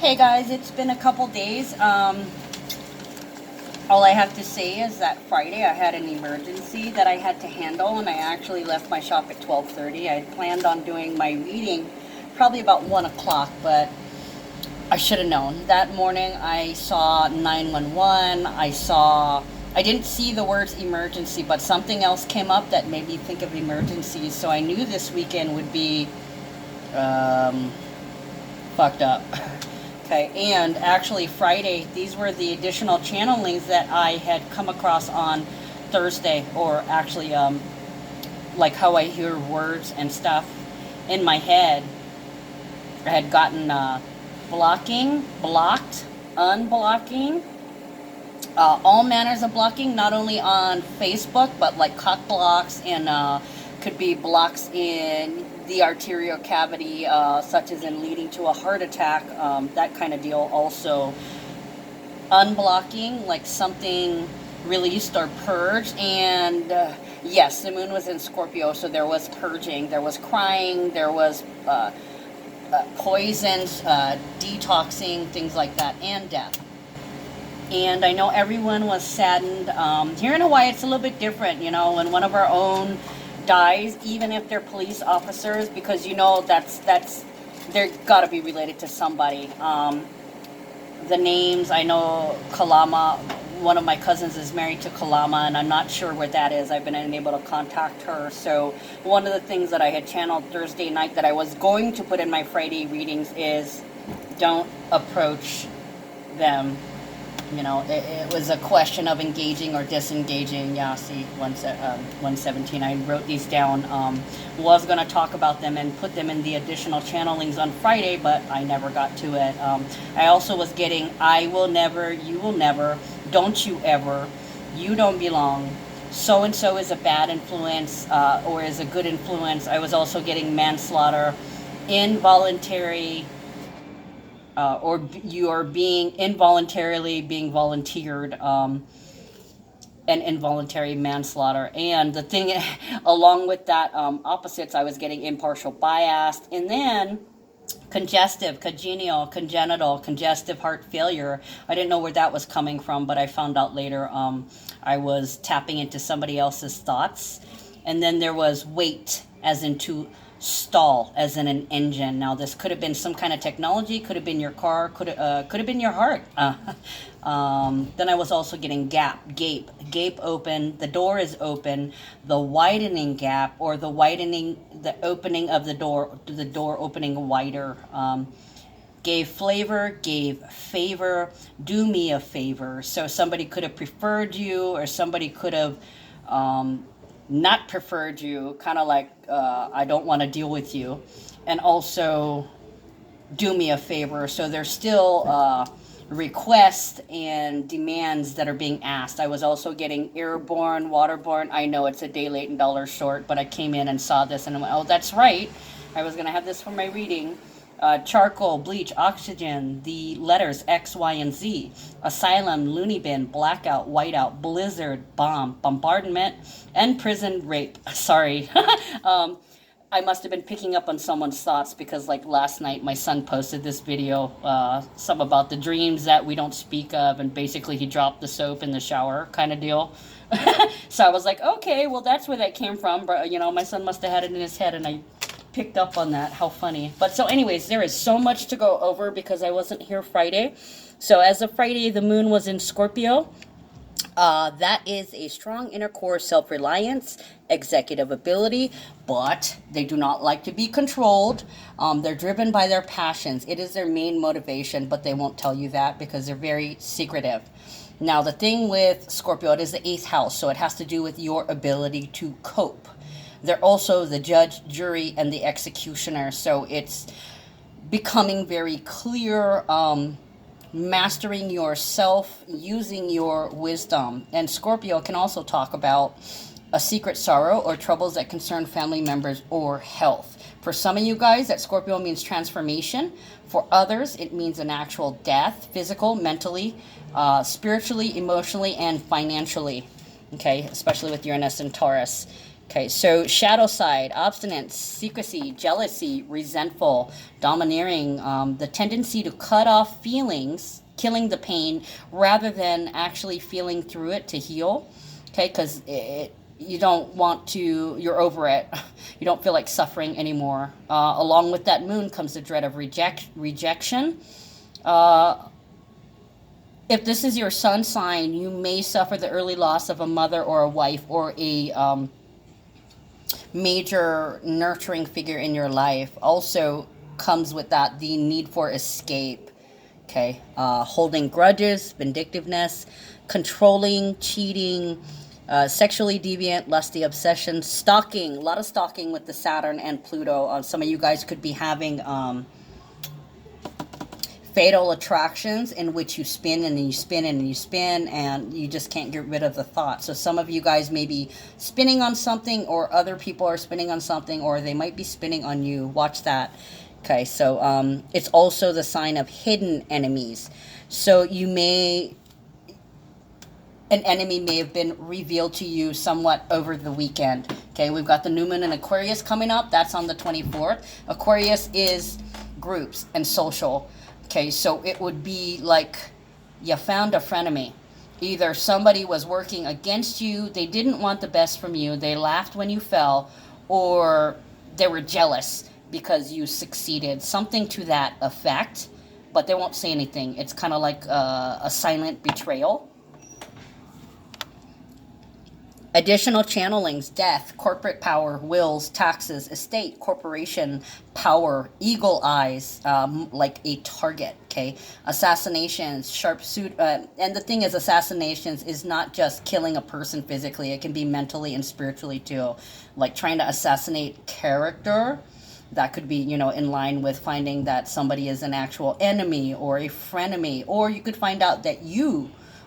Hey guys, it's been a couple days. All I have to say is that Friday I had an emergency that I had to handle, and I actually left my shop at 12:30. I planned on doing my reading probably about 1 o'clock, but I should have known. That morning I saw 911. I didn't see the words emergency, but something else came up that made me think of emergencies. So I knew this weekend would be fucked up. Okay, and actually Friday, these were the additional channelings that I had come across on Thursday, or actually like how I hear words and stuff in my head. I had gotten blocked, unblocking, all manners of blocking, not only on Facebook, but like cock blocks, and could be blocks in the arterial cavity, such as in leading to a heart attack, that kind of deal. Also unblocking, like something released or purged. And yes, the moon was in Scorpio, so there was purging, there was crying, there was poisons, detoxing, things like that, and death. And I know everyone was saddened. Here in Hawaii, it's a little bit different, you know, when one of our own dies, even if they're police officers, because you know that's they're got to be related to somebody. The names, I know Kalama, one of my cousins is married to Kalama, and I'm not sure where that is. I've been unable to contact her. So one of the things that I had channeled Thursday night that I was going to put in my Friday readings is don't approach them. You know, it was a question of engaging or disengaging. Yeah, see, 117. I wrote these down. Was going to talk about them and put them in the additional channelings on Friday, but I never got to it. I also was getting, I will never, you will never, don't you ever, you don't belong, so-and-so is a bad influence or is a good influence. I was also getting manslaughter, involuntary, or you are involuntarily being volunteered, and involuntary manslaughter. And the thing, along with that, opposites, I was getting impartial biased, and then congestive, congenital, congestive heart failure. I didn't know where that was coming from, but I found out later. I was tapping into somebody else's thoughts. And then there was wait, as in to stall, as in an engine. Now this could have been some kind of technology, could have been your car, could have been your heart. Then I was also getting gape open. The door is open. The widening gap, or the opening of the door opening wider. Gave flavor, gave favor, do me a favor. So somebody could have preferred you, or somebody could have not preferred you, kind of like I don't want to deal with you. And also do me a favor. So there's still requests and demands that are being asked. I was also getting airborne, waterborne. I know it's a day late and dollar short, but I came in and saw this and I went, oh, that's right, I was going to have this for my reading. Charcoal, bleach, oxygen, the letters X, Y, and Z, asylum, loony bin, blackout, whiteout, blizzard, bomb, bombardment, and prison rape. Sorry. I must have been picking up on someone's thoughts, because like last night my son posted this video, some about the dreams that we don't speak of, and basically he dropped the soap in the shower kind of deal. So I was like, okay, well that's where that came from, but you know, my son must have had it in his head, and I picked up on that. How funny. But so anyways, there is so much to go over because I wasn't here Friday. So as of Friday, the moon was in Scorpio. That is a strong inner core, self-reliance, executive ability, but they do not like to be controlled. They're driven by their passions. It is their main motivation, but they won't tell you that because they're very secretive. Now, the thing with Scorpio, it is the 8th house, so it has to do with your ability to cope. They're also the judge, jury, and the executioner. So it's becoming very clear, mastering yourself, using your wisdom. And Scorpio can also talk about a secret sorrow or troubles that concern family members or health. For some of you guys, that Scorpio means transformation. For others, it means an actual death, physical, mentally, spiritually, emotionally, and financially. Okay, especially with Uranus and Taurus. Okay, so shadow side, obstinate, secrecy, jealousy, resentful, domineering, the tendency to cut off feelings, killing the pain rather than actually feeling through it to heal. Okay, because you don't want to, you're over it. You don't feel like suffering anymore. Along with that moon comes the dread of rejection. Uh, if this is your sun sign, you may suffer the early loss of a mother or a wife or a major nurturing figure in your life. Also comes with that the need for escape. Okay, holding grudges, vindictiveness, controlling, cheating, sexually deviant, lusty obsession, stalking. A lot of stalking with the Saturn and Pluto. Some of you guys could be having fatal attractions in which you spin and you spin and you spin and you just can't get rid of the thought. So some of you guys may be spinning on something, or other people are spinning on something, or they might be spinning on you. Watch that. Okay, so it's also the sign of hidden enemies. So you may, an enemy may have been revealed to you somewhat over the weekend. Okay, we've got the new moon in Aquarius coming up. That's on the 24th. Aquarius is groups and social. Okay, so it would be like you found a frenemy. Either somebody was working against you, they didn't want the best from you, they laughed when you fell, or they were jealous because you succeeded. Something to that effect, but they won't say anything. It's kind of like a silent betrayal. Additional channelings, death, corporate power, wills, taxes, estate, corporation, power, eagle eyes, like a target, okay? Assassinations, and the thing is, assassinations is not just killing a person physically. It can be mentally and spiritually too. Like trying to assassinate character. That could be, in line with finding that somebody is an actual enemy or a frenemy. Or you could find out that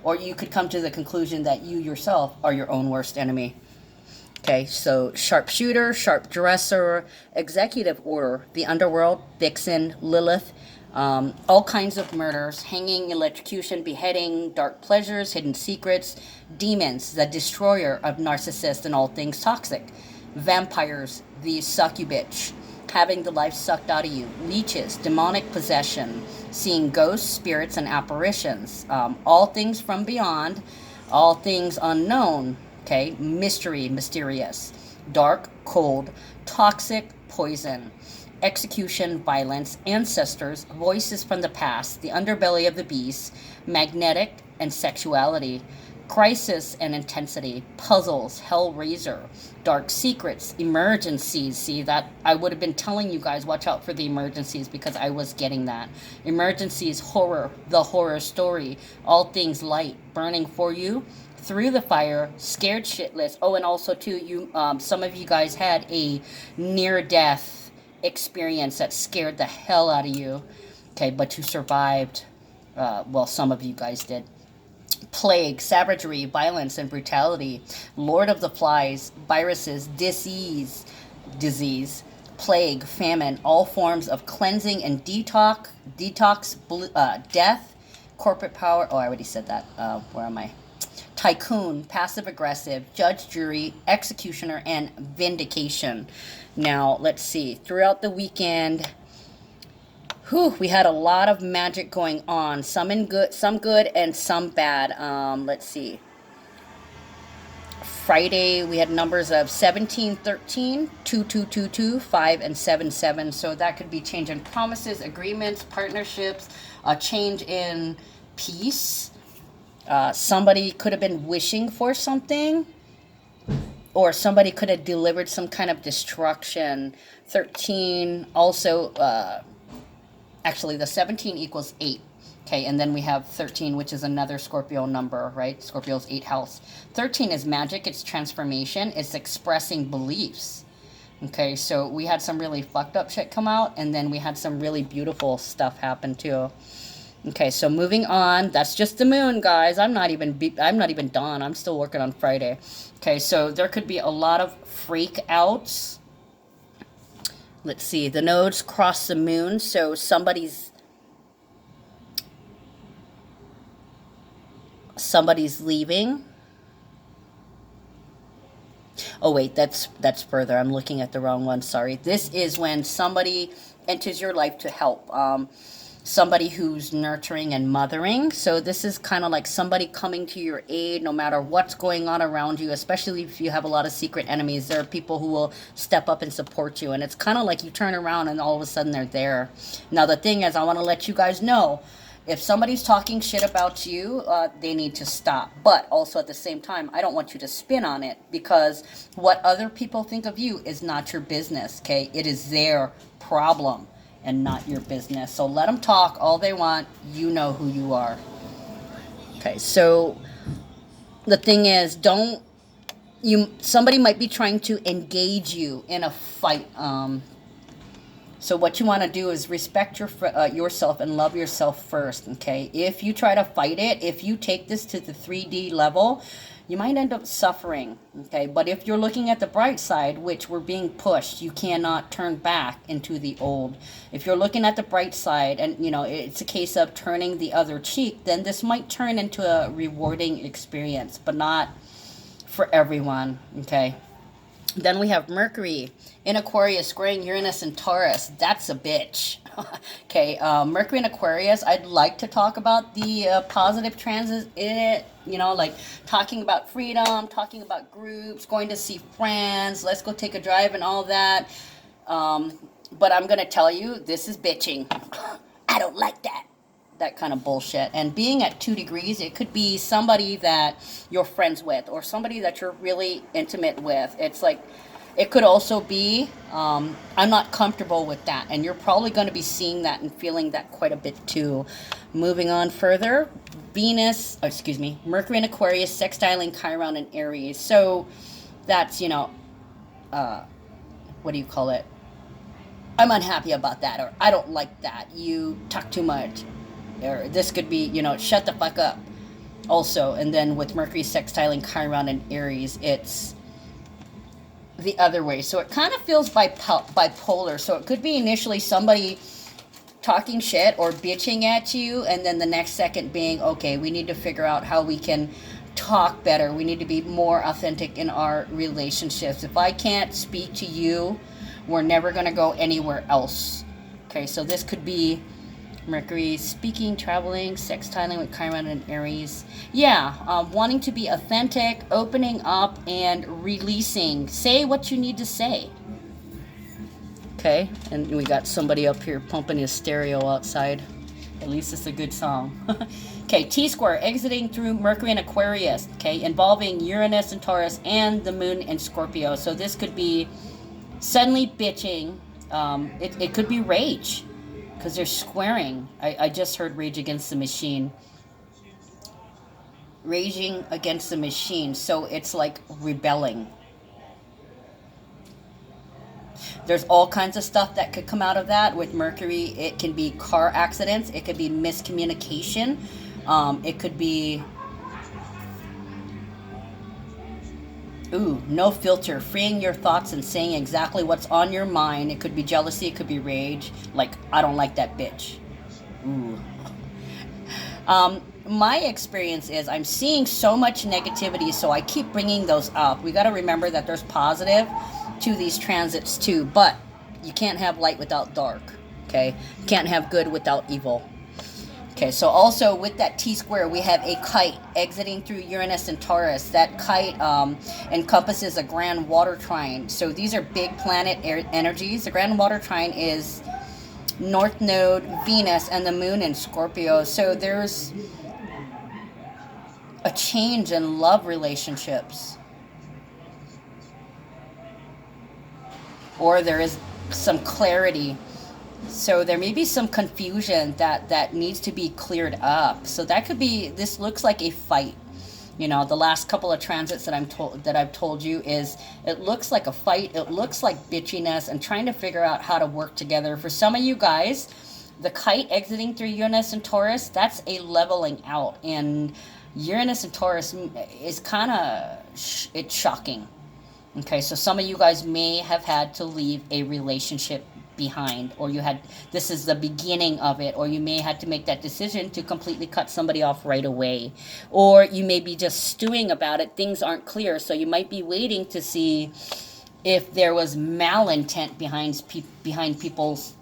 or you could come to the conclusion that you yourself are your own worst enemy. Okay, so sharpshooter, sharp dresser, executive order, the underworld, vixen, Lilith, all kinds of murders, hanging, electrocution, beheading, dark pleasures, hidden secrets, demons, the destroyer of narcissists and all things toxic, vampires, the succubus, having the life sucked out of you, leeches, demonic possession, seeing ghosts, spirits, and apparitions, all things from beyond, all things unknown, okay, mystery, mysterious, dark, cold, toxic, poison, execution, violence, ancestors, voices from the past, the underbelly of the beast, magnetic, and sexuality, crisis and intensity, puzzles, hellraiser, dark secrets, emergencies. See, that I would have been telling you guys, watch out for the emergencies, because I was getting that. Emergencies, horror, the horror story, all things light, burning for you, through the fire, scared shitless. Oh, and also too, some of you guys had a near-death experience that scared the hell out of you. Okay, but you survived. Well, some of you guys did. Plague, savagery, violence, and brutality, Lord of the Flies, viruses, disease, plague, famine, all forms of cleansing and detox, death, corporate power. Oh, I already said that. Where am I? Tycoon, passive aggressive, judge, jury, executioner, and vindication. Now, let's see. Throughout the weekend, we had a lot of magic going on. Some good, and some bad. Let's see. Friday, we had numbers of 17, 13, 2, 2, 2, 2, 5, and 7, 7. So that could be change in promises, agreements, partnerships, a change in peace. Somebody could have been wishing for something, or somebody could have delivered some kind of destruction. 13 also, actually the 17 equals 8. Okay, and then we have 13, which is another Scorpio number, right? Scorpio's 8th house. 13 is magic, it's transformation, it's expressing beliefs. Okay, so we had some really fucked up shit come out, and then we had some really beautiful stuff happen too. Okay, so moving on. That's just the moon, guys. I'm not even done. I'm still working on Friday. Okay, so there could be a lot of freak outs. Let's see. The nodes cross the moon, so somebody's leaving. Oh wait, that's further. I'm looking at the wrong one. Sorry. This is when somebody enters your life to help. Somebody who's nurturing and mothering. So this is kind of like somebody coming to your aid no matter what's going on around you, especially if you have a lot of secret enemies. There are people who will step up and support you. And it's kind of like you turn around and all of a sudden they're there. Now, the thing is, I want to let you guys know, if somebody's talking shit about you, they need to stop. But also at the same time, I don't want you to spin on it, because what other people think of you is not your business, okay? It is their problem and not your business. So let them talk all they want. You know who you are. Okay, so the thing is, somebody might be trying to engage you in a fight. So what you want to do is respect yourself and love yourself first, okay? If you try to fight it, if you take this to the 3D level, you might end up suffering, okay? But if you're looking at the bright side, which we're being pushed, you cannot turn back into the old. If you're looking at the bright side and, you know, it's a case of turning the other cheek, then this might turn into a rewarding experience, but not for everyone, okay? Then we have Mercury in Aquarius squaring Uranus and Taurus. That's a bitch. Okay, Mercury in Aquarius, I'd like to talk about the positive transits in it. You know, like talking about freedom, talking about groups, going to see friends, let's go take a drive and all that. But I'm going to tell you, this is bitching. I don't like that kind of bullshit. And being at 2 degrees, it could be somebody that you're friends with or somebody that you're really intimate with. It's like, it could also be, I'm not comfortable with that. And you're probably going to be seeing that and feeling that quite a bit too. Moving on further, Mercury in Aquarius, sextiling Chiron and Aries. So that's, you know, what do you call it? I'm unhappy about that, or I don't like that. You talk too much. Or this could be, you know, shut the fuck up. Also, and then with Mercury sextiling Chiron and Aries, it's the other way. So it kind of feels bipolar. So it could be initially somebody talking shit or bitching at you, and then the next second being, okay, we need to figure out how we can talk better. We need to be more authentic in our relationships. If I can't speak to you, we're never going to go anywhere else. Okay, so this could be Mercury speaking, traveling, sextiling with Chiron and Aries. Yeah, wanting to be authentic, opening up, and releasing. Say what you need to say. Okay, and we got somebody up here pumping his stereo outside. At least it's a good song. Okay, T-square exiting through Mercury and Aquarius. Okay, involving Uranus and Taurus and the moon and Scorpio. So this could be suddenly bitching. It could be rage, because they're squaring. I just heard Rage Against the Machine. Raging against the machine. So it's like rebelling. There's all kinds of stuff that could come out of that. With Mercury, it can be car accidents. It could be miscommunication. It could be... no filter. Freeing your thoughts and saying exactly what's on your mind. It could be jealousy. It could be rage. Like, I don't like that bitch. Ooh. My experience is I'm seeing so much negativity, so I keep bringing those up. We got to remember that there's positive to these transits too, but you can't have light without dark, okay? You can't have good without evil. Okay, so also with that T-square, we have a kite exiting through Uranus and Taurus. That kite encompasses a grand water trine. So these are big planet energies. The grand water trine is North Node, Venus, and the moon in Scorpio. So there's a change in love relationships. Or there is some clarity. So there may be some confusion that needs to be cleared up. So that could be, this looks like a fight. You know, the last couple of transits that I've told you is, it looks like a fight. It looks like bitchiness and trying to figure out how to work together. For some of you guys, the kite exiting through Uranus and Taurus, that's a leveling out. And Uranus and Taurus is kind of, it's shocking. Okay, so some of you guys may have had to leave a relationship behind, or this is the beginning of it, or you may have to make that decision to completely cut somebody off right away, or you may be just stewing about it. Things aren't clear, so you might be waiting to see if there was malintent behind people's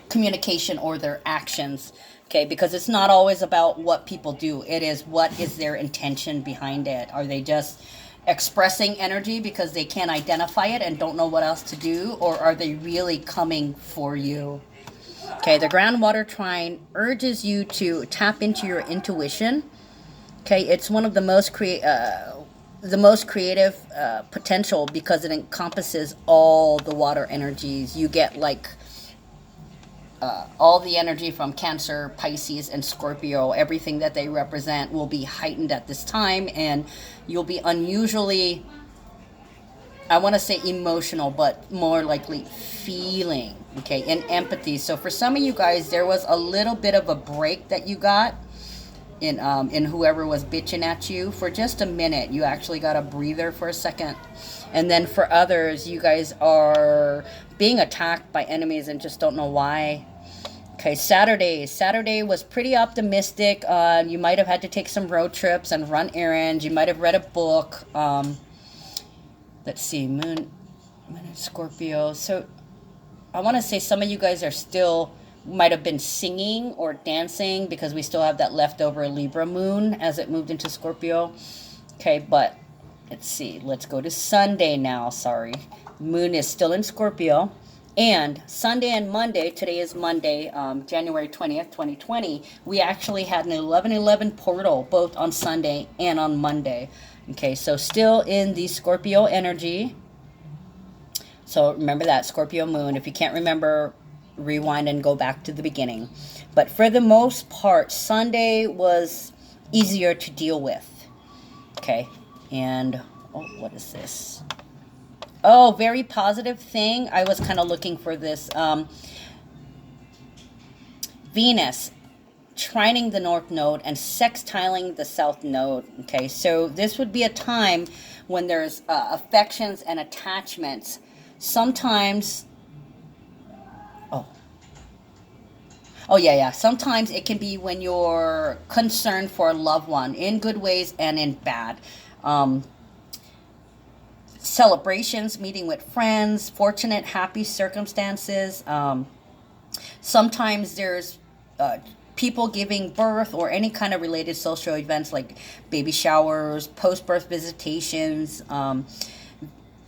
communication or their actions. Okay, because it's not always about what people do. It is, what is their intention behind it? Are they just expressing energy because they can't identify it and don't know what else to do, or are they really coming for you? Okay, the groundwater trine urges you to tap into your intuition. Okay, it's one of the most creative potential, because it encompasses all the water energies. You get like all the energy from Cancer, Pisces, and Scorpio. Everything that they represent will be heightened at this time, and you'll be unusually, I want to say emotional, but more likely feeling, okay, and empathy. So for some of you guys, there was a little bit of a break that you got in whoever was bitching at you for just a minute. You actually got a breather for a second. And then for others, you guys are being attacked by enemies and just don't know why. Okay, Saturday was pretty optimistic. You might have had to take some road trips and run errands. You might have read a book. Let's see, Moon and Scorpio. So I want to say some of you guys are still, might have been singing or dancing, because we still have that leftover Libra moon as it moved into Scorpio. Okay, but let's see. Let's go to Sunday now. Sorry. Moon is still in Scorpio. And Sunday and Monday, today is Monday, January 20th, 2020, we actually had an 11/11 portal both on Sunday and on Monday. Okay, so still in the Scorpio energy. So remember that, Scorpio moon. If you can't remember, rewind and go back to the beginning. But for the most part, Sunday was easier to deal with. Okay, and, oh, what is this? Oh, very positive thing. I was kind of looking for this. Venus trining the North Node and sextiling the South Node. Okay, so this would be a time when there's affections and attachments. Sometimes, sometimes it can be when you're concerned for a loved one, in good ways and in bad. Celebrations, meeting with friends, fortunate, happy circumstances. Sometimes there's people giving birth or any kind of related social events like baby showers, post-birth visitations.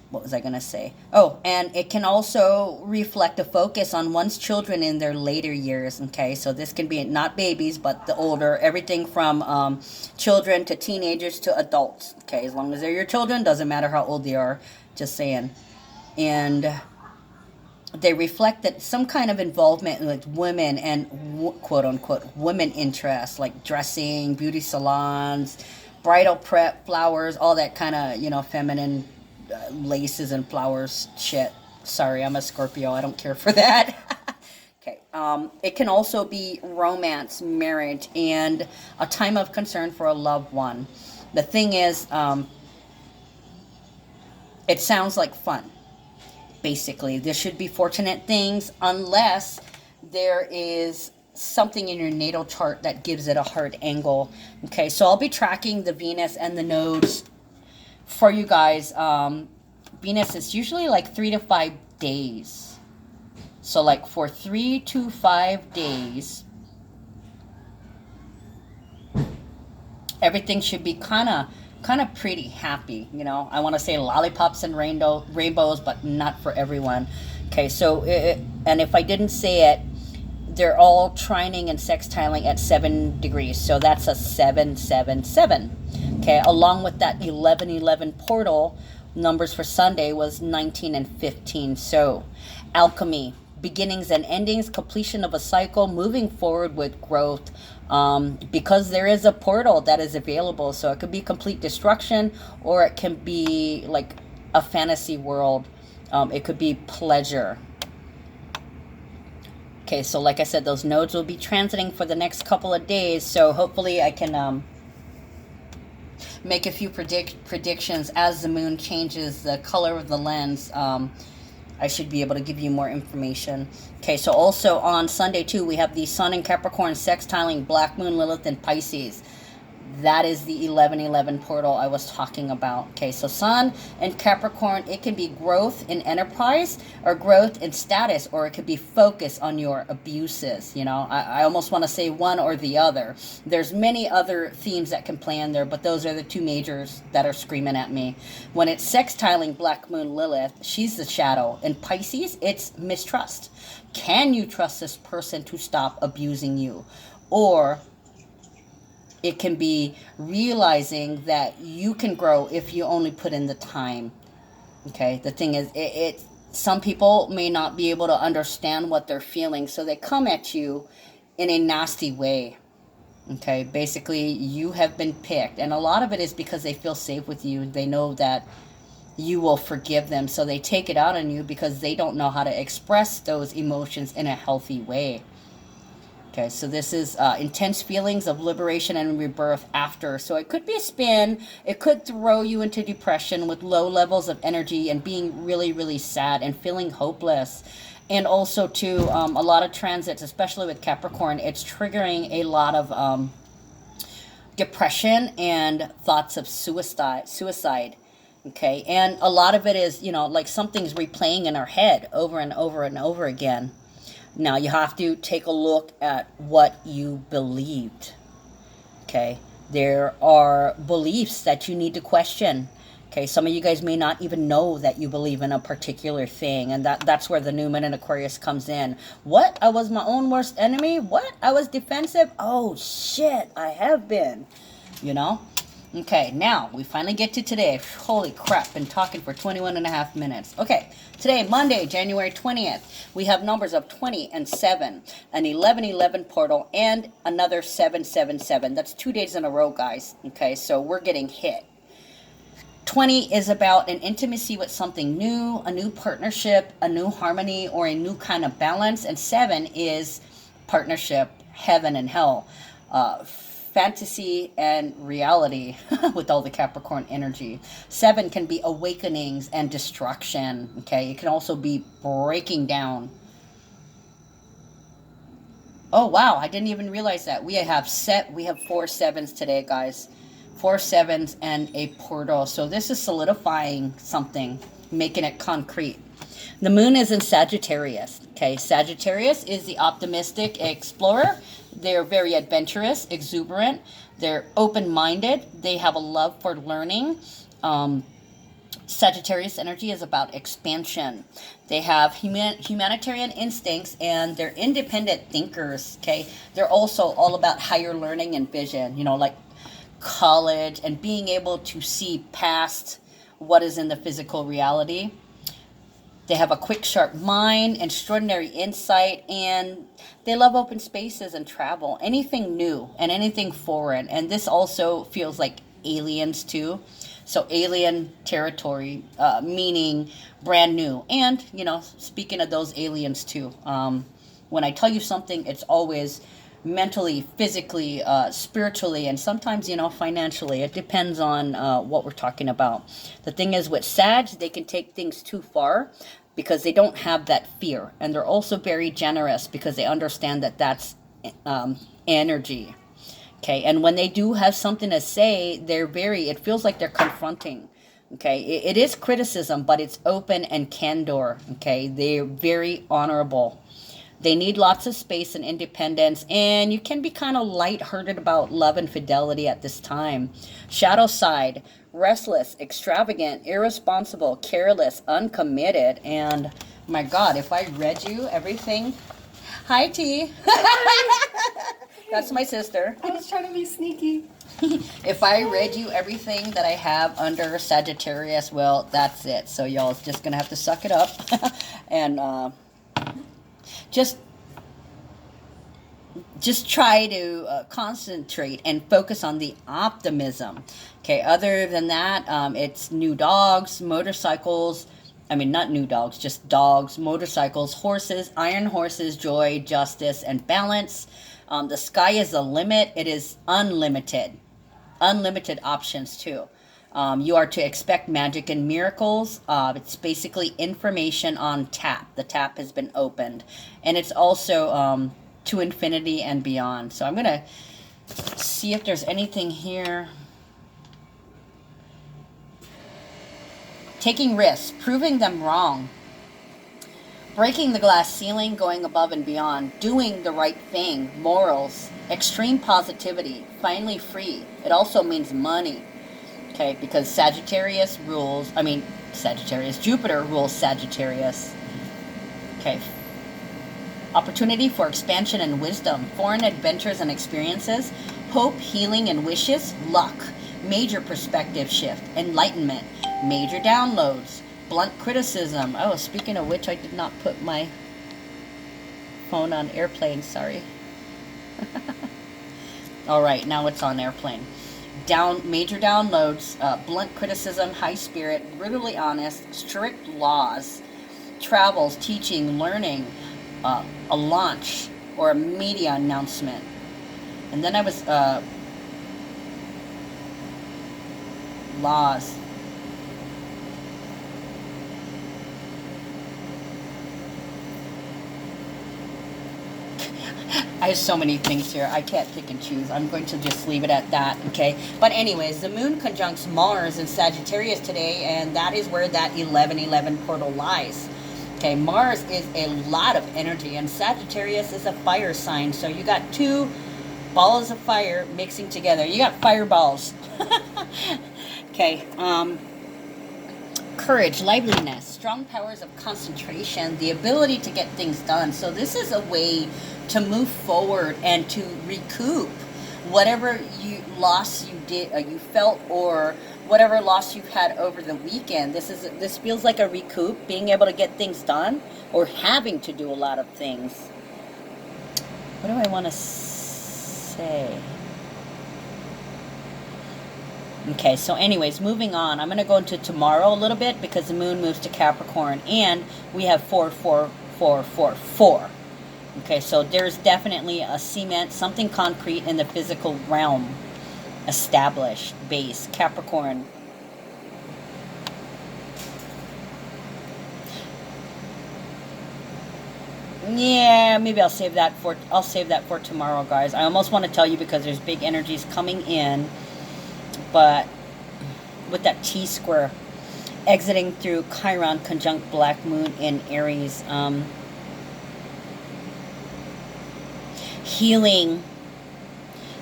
What was I going to say? Oh, and it can also reflect a focus on one's children in their later years. Okay, so this can be not babies, but the older, everything from children to teenagers to adults. Okay, as long as they're your children, doesn't matter how old they are, just saying. And they reflect that some kind of involvement with women and quote unquote women interests, like dressing, beauty salons, bridal prep, flowers, all that kind of, feminine laces and flowers shit. Sorry, I'm a Scorpio. I don't care for that. Okay. It can also be romance, marriage, and a time of concern for a loved one. The thing is, it sounds like fun. Basically, there should be fortunate things, unless there is something in your natal chart that gives it a hard angle. Okay, so I'll be tracking the Venus and the nodes for you guys. Venus is usually like 3 to 5 days. So like for 3 to 5 days, everything should be kind of pretty happy. I want to say lollipops and rainbows, but not for everyone. Okay, so and if I didn't say it, they're all trining and sextiling at 7 degrees. So that's a 777. Okay, along with that 11/11 portal, numbers for Sunday was 19 and 15. So alchemy, beginnings and endings, completion of a cycle, moving forward with growth, because there is a portal that is available. So it could be complete destruction, or it can be like a fantasy world. It could be pleasure. Okay, so like I said, those nodes will be transiting for the next couple of days. So hopefully I can make a few predictions as the moon changes the color of the lens. I I should be able to give you more information. Okay, so also on Sunday too, we have the Sun in Capricorn sextiling Black Moon, Lilith, and Pisces. That is the 1111 portal I was talking about. Okay, so Sun and Capricorn, it can be growth in enterprise or growth in status, or it could be focus on your abuses. You know, I almost want to say one or the other. There's many other themes that can play in there, but those are the two majors that are screaming at me. When it's sextiling Black Moon Lilith, she's the shadow. In Pisces, it's mistrust. Can you trust this person to stop abusing you? Or it can be realizing that you can grow if you only put in the time. Okay, the thing is, some people may not be able to understand what they're feeling, so they come at you in a nasty way. Okay, basically, you have been picked, and a lot of it is because they feel safe with you. They know that you will forgive them, so they take it out on you because they don't know how to express those emotions in a healthy way. Okay, so this is intense feelings of liberation and rebirth after. So it could be a spin. It could throw you into depression with low levels of energy and being really, really sad and feeling hopeless. And also, too, a lot of transits, especially with Capricorn, it's triggering a lot of depression and thoughts of suicide. Okay, and a lot of it is, you know, like something's replaying in our head over and over and over again. Now, you have to take a look at what you believed. Okay, there are beliefs that you need to question. Okay, some of you guys may not even know that you believe in a particular thing, and that's where the new moon in Aquarius comes in. What? I was my own worst enemy? What? I was defensive? Oh, shit, I have been. You know? Okay, now we finally get to today. Holy crap, been talking for 21 and a half minutes. Okay, today, Monday, January 20th, we have numbers of 20 and 7, an 1111 portal, and another 777. That's 2 days in a row, guys. Okay, so we're getting hit. 20 is about an intimacy with something new, a new partnership, a new harmony, or a new kind of balance. And 7 is partnership, heaven and hell. Fantasy and reality with all the Capricorn energy. 7 can be awakenings and destruction. Okay, it can also be breaking down. Oh wow, I didn't even realize that. We have 4 7s today, guys. 4 7s and a portal. So this is solidifying something, making it concrete. The moon is in Sagittarius. Okay, Sagittarius is the optimistic explorer. They're very adventurous, exuberant. They're open-minded. They have a love for learning. Sagittarius energy is about expansion. They have humanitarian instincts, and they're independent thinkers. Okay, they're also all about higher learning and vision. You know, like college and being able to see past what is in the physical reality. They have a quick, sharp mind, extraordinary insight, and they love open spaces and travel. Anything new and anything foreign. And this also feels like aliens too. So alien territory, meaning brand new. And, you know, speaking of those aliens too, when I tell you something, it's always mentally, physically, spiritually, and sometimes, you know, financially. It depends on what we're talking about. The thing is, with Sag, they can take things too far because they don't have that fear. And they're also very generous because they understand that that's energy. Okay, and when they do have something to say, it feels like they're confronting. Okay, it is criticism, but it's open and candor. Okay, they're very honorable. They need lots of space and independence, and you can be kind of lighthearted about love and fidelity at this time. Shadow side, restless, extravagant, irresponsible, careless, uncommitted, and my God, if I read you everything... Hi, T. That's my sister. I was trying to be sneaky. If I read you everything that I have under Sagittarius, well, that's it. So y'all just going to have to suck it up and... Just try to concentrate and focus on the optimism. Okay, other than that, it's new dogs, motorcycles. I mean, not new dogs, just dogs, motorcycles, horses, iron horses, joy, justice, and balance. The sky is the limit. It is unlimited. Unlimited options, too. You are to expect magic and miracles. It's basically information on tap. The tap has been opened. And it's also to infinity and beyond. So I'm going to see if there's anything here. Taking risks, proving them wrong. Breaking the glass ceiling, going above and beyond. Doing the right thing, morals. Extreme positivity, finally free. It also means money. Okay, because Sagittarius, Jupiter rules Sagittarius. Okay. Opportunity for expansion and wisdom, foreign adventures and experiences, hope, healing, and wishes, luck, major perspective shift, enlightenment, major downloads, blunt criticism. Oh, speaking of which, I did not put my phone on airplane, sorry. All right, now it's on airplane. Major downloads, blunt criticism, high spirit, brutally honest, strict laws, travels, teaching, learning, a launch or a media announcement. And then I was laws. I have so many things here. I can't pick and choose. I'm going to just leave it at that, okay? But anyways, the moon conjuncts Mars in Sagittarius today, and that is where that 1111 portal lies. Okay, Mars is a lot of energy, and Sagittarius is a fire sign. So you got two balls of fire mixing together. You got fireballs. Okay, courage, liveliness, strong powers of concentration, the ability to get things done. So this is a way to move forward and to recoup whatever loss you did, you felt, or whatever loss you've had over the weekend. This feels like a recoup, being able to get things done, or having to do a lot of things. What do I want to say? Okay, so anyways, moving on. I'm going to go into tomorrow a little bit because the moon moves to Capricorn, and we have 4, 4, 4, 4, 4. Okay, so there's definitely a cement, something concrete in the physical realm. Established, base, Capricorn. Yeah, maybe I'll save that for tomorrow, guys. I almost want to tell you because there's big energies coming in, but with that T-square exiting through Chiron conjunct Black Moon in Aries, healing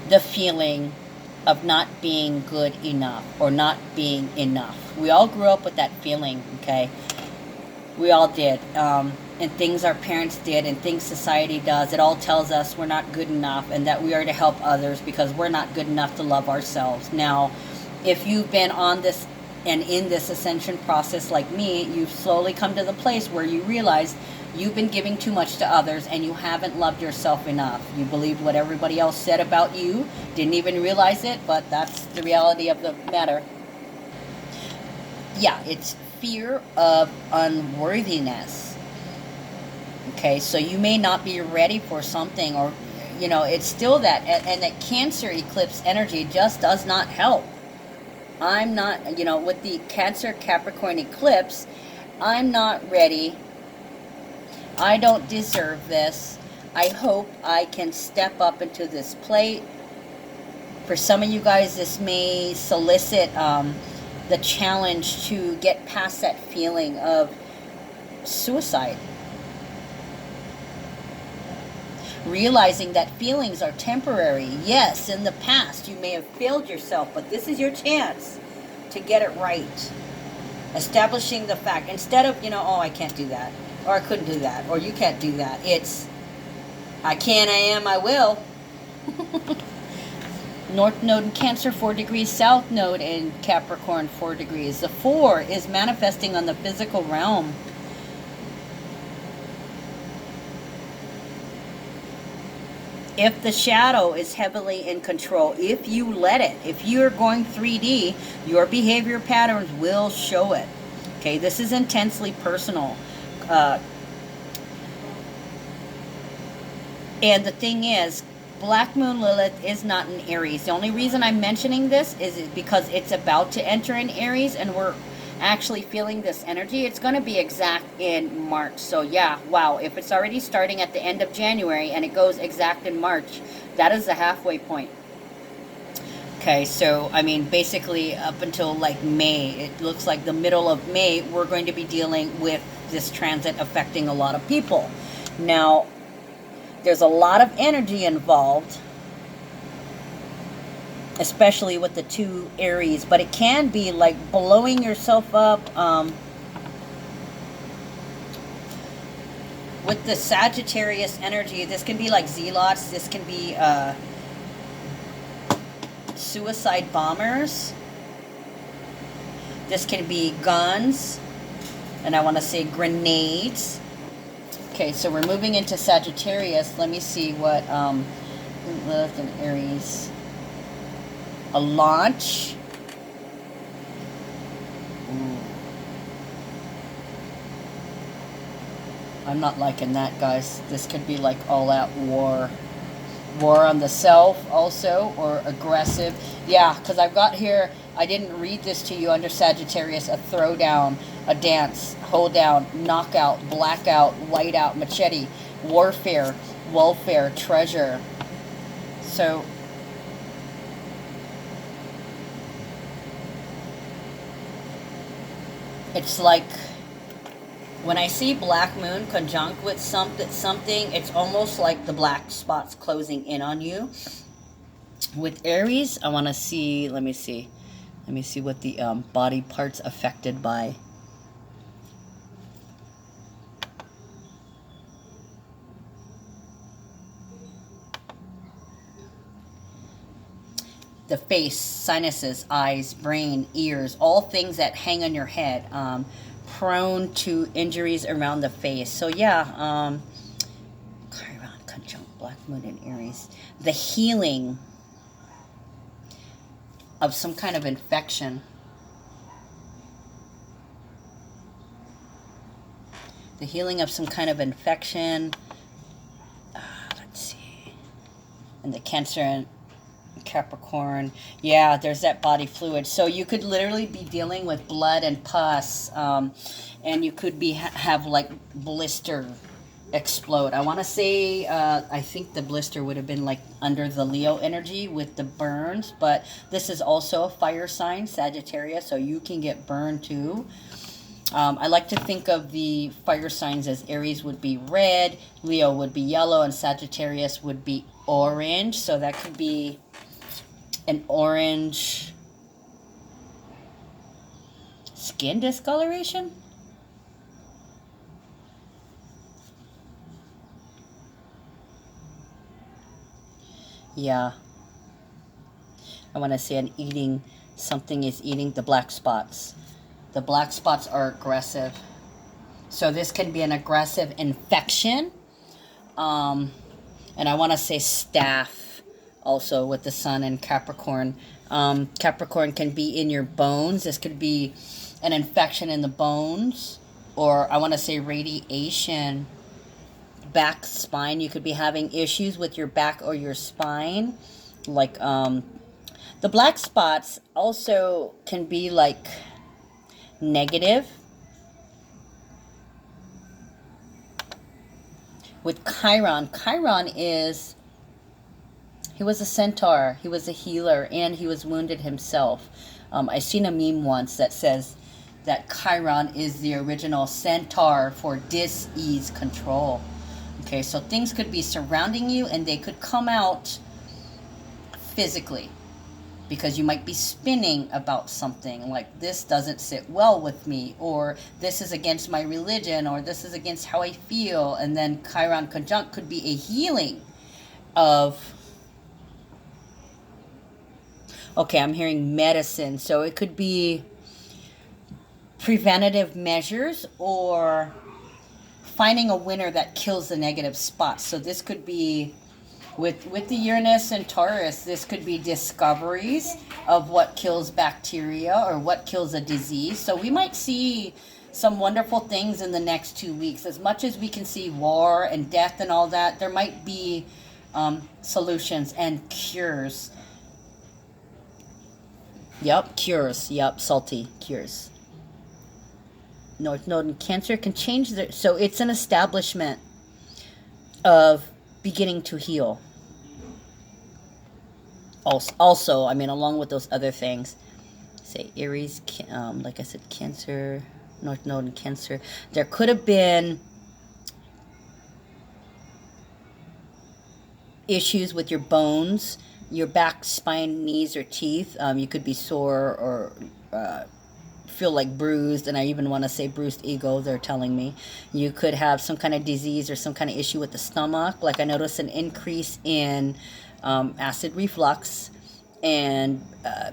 the feeling of not being good enough or not being enough. We all grew up with that feeling, okay? We all did. And things our parents did and things society does, it all tells us we're not good enough and that we are to help others because we're not good enough to love ourselves. Now, if you've been on this and in this ascension process like me, you've slowly come to the place where you realize you've been giving too much to others and you haven't loved yourself enough. You believed what everybody else said about you, didn't even realize it, but that's the reality of the matter. Yeah, it's fear of unworthiness. Okay, so you may not be ready for something, or, you know, it's still that, and that Cancer eclipse energy just does not help. I'm not, you know, with the Cancer Capricorn eclipse, I'm not ready. I don't deserve this. I hope I can step up into this plate. For some of you guys, this may solicit the challenge to get past that feeling of suicide. Realizing that feelings are temporary. Yes, in the past you may have failed yourself, but this is your chance to get it right. Establishing the fact, instead of, you know, oh, I can't do that, or I couldn't do that, or you can't do that. It's, I can, I am, I will. North node in Cancer, 4 degrees. South node in Capricorn, 4 degrees. The 4 is manifesting on the physical realm. If the shadow is heavily in control, if you let it, if you're going 3D, your behavior patterns will show it. Okay, this is intensely personal. And the thing is, Black Moon Lilith is not in Aries. The only reason I'm mentioning this is because it's about to enter in Aries, and we're actually feeling this energy. It's going to be exact in March. So yeah, wow, if it's already starting at the end of January and it goes exact in March, that is the halfway point. Okay, so I mean, basically up until like May, it looks like the middle of May, we're going to be dealing with this transit affecting a lot of people. Now, there's a lot of energy involved, especially with the 2 Aries, but it can be like blowing yourself up. With the Sagittarius energy, this can be like zealots, this can be suicide bombers, this can be guns, and I want to say grenades. Okay, so we're moving into Sagittarius. Let me see what Lilith and Aries. A launch. Ooh. I'm not liking that, guys. This could be like all-out war. War on the self also, or aggressive. Yeah, because I've got here, I didn't read this to you under Sagittarius, a throwdown, a dance, hold down, knockout, blackout, whiteout, machete, warfare, welfare, treasure. So it's like when I see Black Moon conjunct with something, it's almost like the black spots closing in on you. With Aries, I want to see, let me see what the body parts affected by. The face, sinuses, eyes, brain, ears, all things that hang on your head. Prone to injuries around the face. So yeah, Chiron conjunct Black Moon and Aries. The healing of some kind of infection. The healing of some kind of infection. Let's see. And the Cancer and Capricorn. Yeah, there's that body fluid. So you could literally be dealing with blood and pus, and you could be have like blister explode. I want to say I think the blister would have been like under the Leo energy with the burns, but this is also a fire sign, Sagittarius, so you can get burned too. I like to think of the fire signs as Aries would be red, Leo would be yellow, and Sagittarius would be orange. So that could be an orange skin discoloration. Yeah. I want to say an eating, something is eating the black spots. The black spots are aggressive. So this can be an aggressive infection. And I want to say staph also with the sun and Capricorn. Capricorn can be in your bones. This could be an infection in the bones. Or I want to say radiation. Back, spine. You could be having issues with your back or your spine. Like the black spots also can be like negative. With Chiron, Chiron is, he was a centaur, he was a healer, and he was wounded himself. I seen a meme once that says that Chiron is the original centaur for dis-ease control. Okay, so things could be surrounding you and they could come out physically because you might be spinning about something like this doesn't sit well with me, or this is against my religion, or this is against how I feel. And then Chiron conjunct could be a healing of, okay, I'm hearing medicine. So it could be preventative measures or finding a winner that kills the negative spots. So this could be with the Uranus and Taurus, this could be discoveries of what kills bacteria or what kills a disease. So we might see some wonderful things in the next 2 weeks. As much as we can see war and death and all that, there might be solutions and cures. Yep, cures. Yep, salty cures. North Node in Cancer can change their. So it's an establishment of beginning to heal. Also, I mean, along with those other things, say Aries, like I said, Cancer, North Node in Cancer. There could have been issues with your bones, your back, spine, knees, or teeth. You could be sore or feel like bruised, and I even want to say bruised ego, they're telling me. You could have some kind of disease or some kind of issue with the stomach. Like I noticed an increase in acid reflux and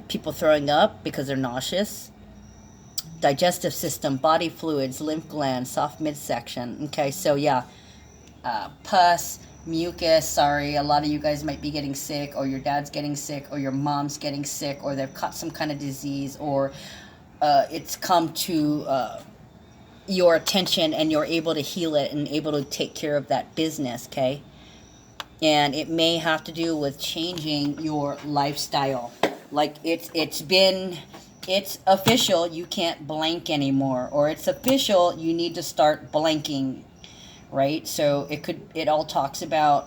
people throwing up because they're nauseous. Digestive system, body fluids, lymph glands, soft midsection. Okay, so yeah, pus, mucus. Sorry, a lot of you guys might be getting sick, or your dad's getting sick, or your mom's getting sick, or they've caught some kind of disease, or it's come to your attention and you're able to heal it and able to take care of that business, okay? And it may have to do with changing your lifestyle. Like it's official, you can't blank anymore, or it's official, you need to start blanking, right? So it all talks about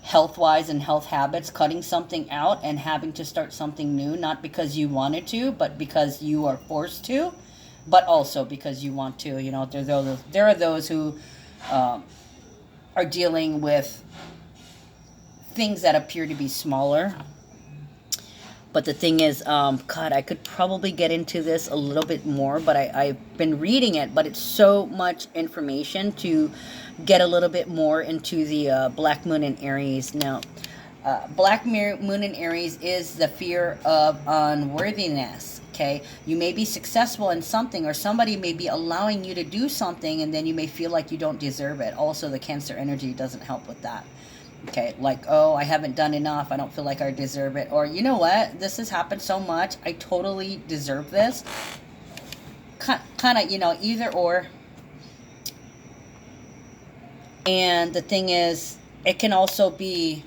health-wise and health habits, cutting something out and having to start something new, not because you wanted to, but because you are forced to, but also because you want to. You know, there are those who are dealing with things that appear to be smaller. But the thing is, God, I could probably get into this a little bit more, but I've been reading it, but it's so much information to get a little bit more into the Black Moon in Aries. Now, Black Moon in Aries is the fear of unworthiness, okay? You may be successful in something, or somebody may be allowing you to do something, and then you may feel like you don't deserve it. Also, the Cancer energy doesn't help with that. Okay, like, oh, I haven't done enough. I don't feel like I deserve it. Or, you know what? This has happened so much. I totally deserve this. Kind of, you know, either or. And the thing is, it can also be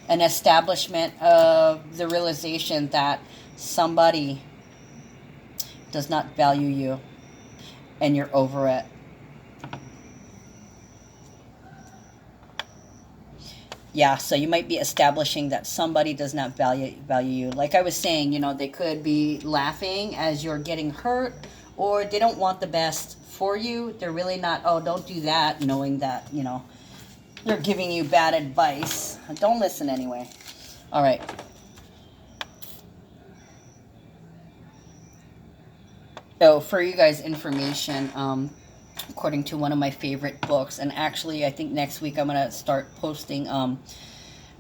an establishment of the realization that somebody does not value you and you're over it. Yeah, so you might be establishing that somebody does not value you. Like I was saying, you know, they could be laughing as you're getting hurt, or they don't want the best for you. They're really not, oh, don't do that, knowing that, you know, they're giving you bad advice. Don't listen anyway. All right. So for you guys' information, according to one of my favorite books, and actually I think next week I'm going to start posting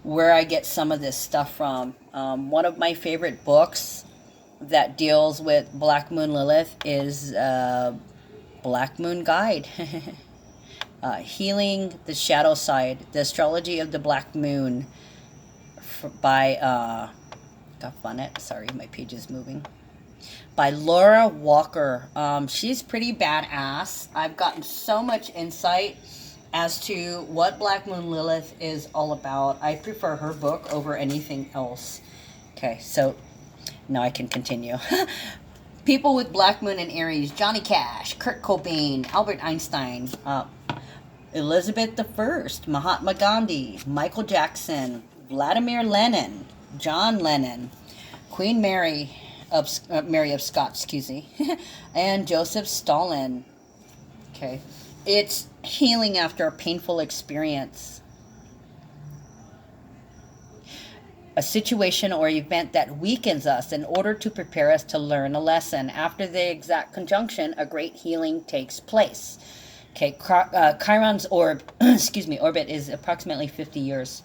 where I get some of this stuff from. One of my favorite books that deals with Black Moon Lilith is Black Moon Guide. Healing the Shadow Side, the Astrology of the Black Moon, by got fun it, sorry, my page is moving, by Laura Walker. She's pretty badass. I've gotten so much insight as to what Black Moon Lilith is all about. I prefer her book over anything else. Okay, so now I can continue. People with Black Moon in Aries: Johnny Cash, Kurt Cobain, Albert Einstein, Elizabeth I, Mahatma Gandhi, Michael Jackson, Vladimir Lenin, John Lennon, Queen Mary of Scots, excuse me, and Joseph Stalin. Okay, it's healing after a painful experience, a situation or event that weakens us in order to prepare us to learn a lesson. After the exact conjunction, a great healing takes place. Okay, Chiron's orbit is approximately 50 years.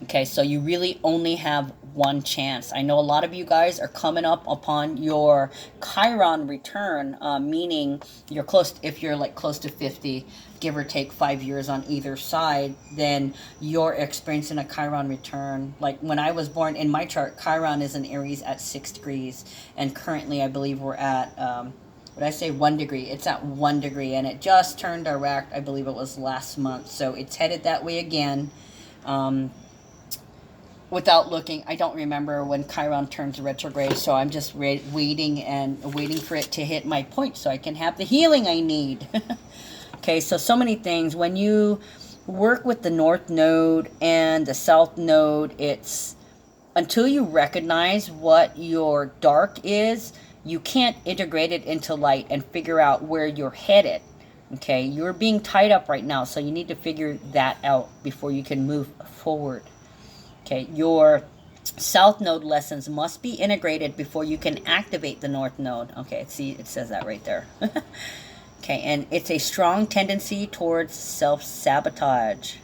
Okay, so you really only have one chance. I know a lot of you guys are coming up upon your Chiron return, meaning you're close, if you're like close to 50, give or take 5 years on either side, then you're experiencing a Chiron return. Like when I was born, in my chart, Chiron is in Aries at 6 degrees, and currently I believe we're at Would I say 1 degree? It's at 1 degree, and it just turned direct. I believe it was last month, so it's headed that way again. Without looking, I don't remember when Chiron turns retrograde, so I'm just waiting for it to hit my point so I can have the healing I need. Okay, so many things. When you work with the North Node and the South Node, it's until you recognize what your dark is, you can't integrate it into light and figure out where you're headed. Okay, you're being tied up right now, so you need to figure that out before you can move forward. Okay, your South Node lessons must be integrated before you can activate the North Node. Okay, see, it says that right there. Okay, and it's a strong tendency towards self-sabotage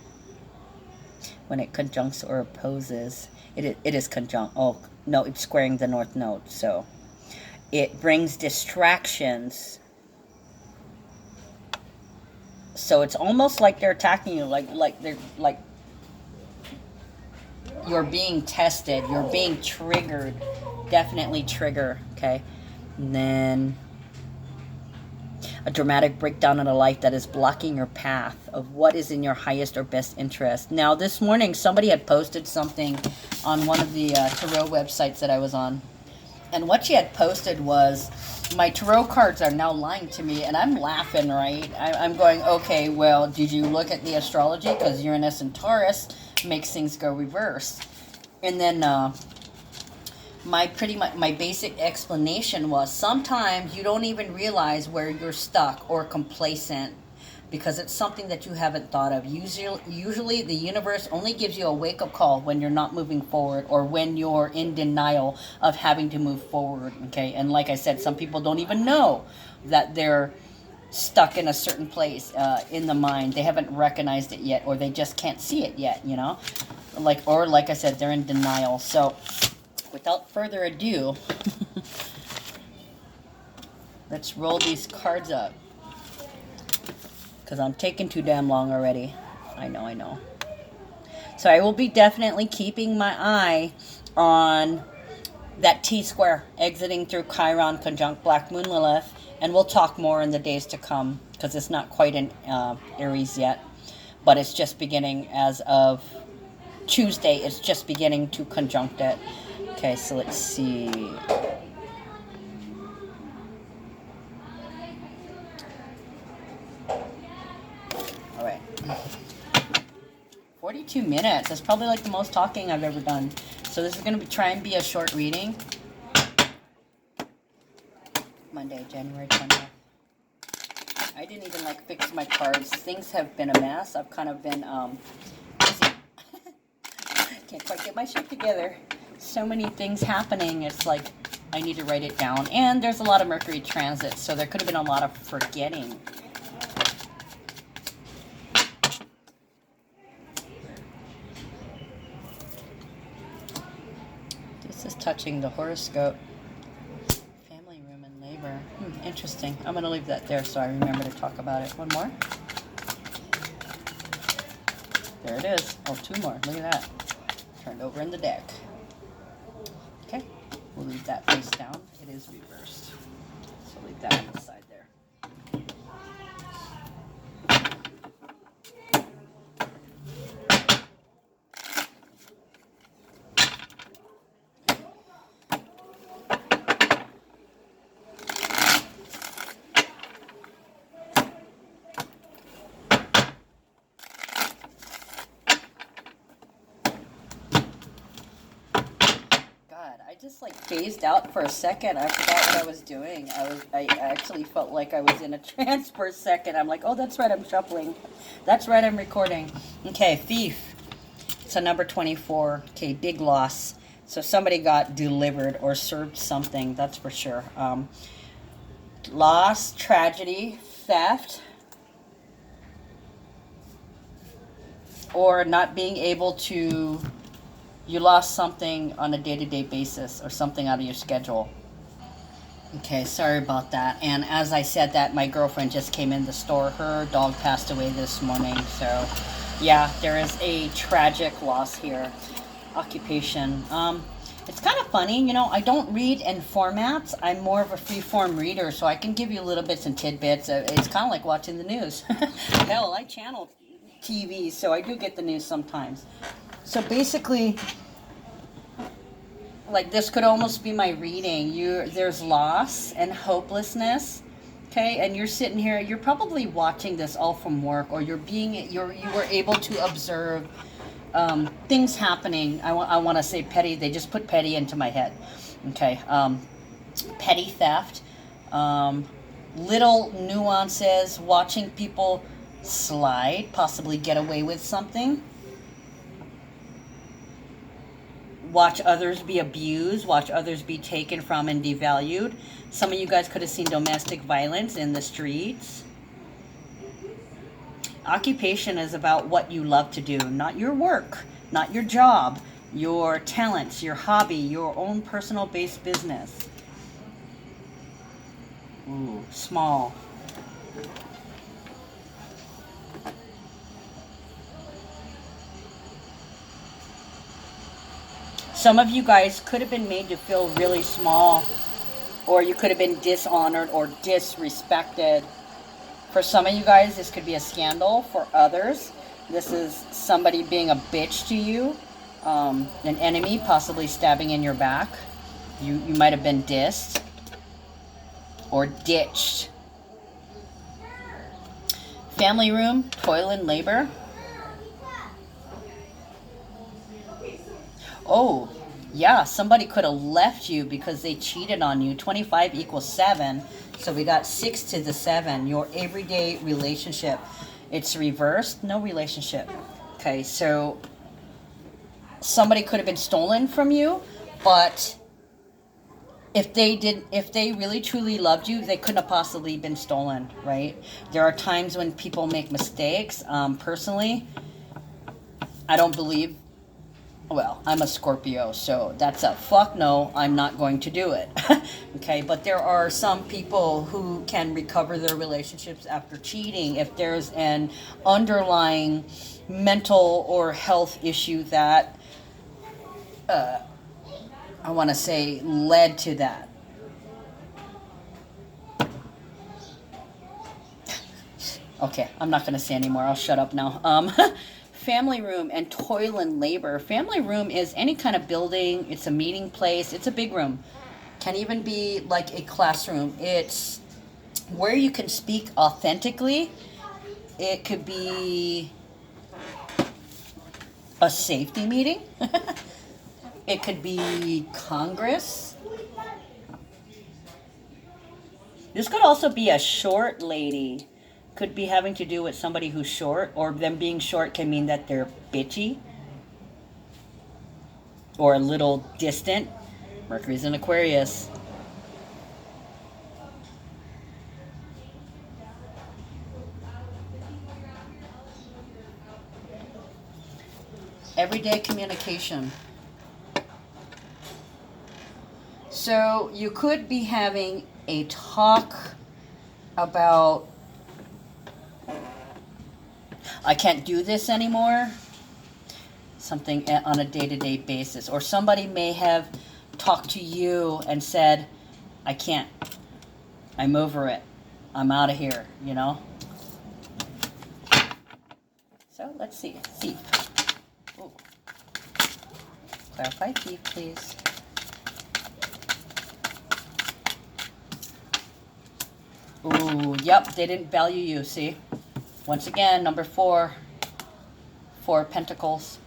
when it conjuncts or opposes. It is conjunct. Oh, no, it's squaring the North Node, so it brings distractions. So it's almost like they're attacking you, like you're being tested, you're being triggered. Definitely trigger, okay? And then a dramatic breakdown in a life that is blocking your path of what is in your highest or best interest. Now, this morning, somebody had posted something on one of the tarot websites that I was on. And what she had posted was, my tarot cards are now lying to me, and I'm laughing, right? I'm going, okay, well, did you look at the astrology? Because Uranus and Taurus makes things go reverse. And then my basic explanation was, sometimes you don't even realize where you're stuck or complacent because it's something that you haven't thought of. Usually the universe only gives you a wake-up call when you're not moving forward or when you're in denial of having to move forward, okay? And like I said, some people don't even know that they're stuck in a certain place in the mind. They haven't recognized it yet, or they just can't see it yet, you know? Like I said, they're in denial. So without further ado, let's roll these cards up, because I'm taking too damn long already. I know. So I will be definitely keeping my eye on that T-square exiting through Chiron conjunct Black Moon Lilith, and we'll talk more in the days to come, because it's not quite in Aries yet, but it's just beginning as of Tuesday. It's just beginning to conjunct it. Okay, so let's see. All right. 42 minutes. That's probably like the most talking I've ever done. So this is going to try and be a short reading. Monday, January 20th. I didn't even like fix my cards. Things have been a mess. I've kind of been busy. Can't quite get my shit together. So many things happening. It's like I need to write it down. And there's a lot of Mercury transit, so there could have been a lot of forgetting. This is touching the horoscope. Family room and labor. Interesting. I'm going to leave that there so I remember to talk about it. One more. There it is. Oh, 2 more. Look at that. Turned over in the deck. Okay. We'll leave that face down. It is reversed. So leave that on the side there. I just like phased out for a second. I forgot what I was doing. I actually felt like I was in a trance for a second. I'm like, oh, that's right, I'm shuffling. That's right, I'm recording. Okay, Thief. It's a number 24. Okay, big loss. So somebody got delivered or served something, that's for sure. Loss, tragedy, theft, or not being able to... You lost something on a day-to-day basis or something out of your schedule. Okay, sorry about that. And as I said that, my girlfriend just came in the store. Her dog passed away this morning. So, yeah, there is a tragic loss here. Occupation. It's kind of funny, you know, I don't read in formats. I'm more of a free-form reader, so I can give you little bits and tidbits. It's kind of like watching the news. Hell, I channel TV, so I do get the news sometimes. So basically, like this could almost be my reading. There's loss and hopelessness, okay? And you're sitting here, you're probably watching this all from work, or you were able to observe things happening. I want to say petty. They just put petty into my head. Okay. Petty theft. Little nuances. Watching people slide, possibly get away with something. Watch others be abused. Watch others be taken from and devalued. Some of you guys could have seen domestic violence in the streets. Occupation is about what you love to do, not your work, not your job, your talents, your hobby, your own personal based business. Ooh, small. Some of you guys could have been made to feel really small, or you could have been dishonored or disrespected. For some of you guys, this could be a scandal. For others, this is somebody being a bitch to you, an enemy possibly stabbing in your back. You might have been dissed or ditched. Family room, toil and labor. Oh, yeah, somebody could have left you because they cheated on you. 25 equals 7. So we got 6 to the 7. Your everyday relationship. It's reversed. No relationship. Okay, so somebody could have been stolen from you, but if they really truly loved you, they couldn't have possibly been stolen, right? There are times when people make mistakes. Personally, I don't believe. Well, I'm a Scorpio, so that's a fuck no, I'm not going to do it. Okay, but there are some people who can recover their relationships after cheating if there's an underlying mental or health issue that, I want to say, led to that. Okay, I'm not going to say anymore. I'll shut up now. Family room and toil and labor. Family room is any kind of building. It's a meeting place. It's a big room. Can even be like a classroom. It's where you can speak authentically. It could be a safety meeting. It could be Congress. This could also be a short lady. Could be having to do with somebody who's short, or them being short can mean that they're bitchy or a little distant. Mercury's in Aquarius. Everyday communication. So you could be having a talk about, I can't do this anymore. Something on a day-to-day basis. Or somebody may have talked to you and said, I can't. I'm over it. I'm out of here, you know? So let's see. Thief. Ooh. Clarify thief, please. Ooh, yep, they didn't value you, see? Once again, number 4, 4 Pentacles,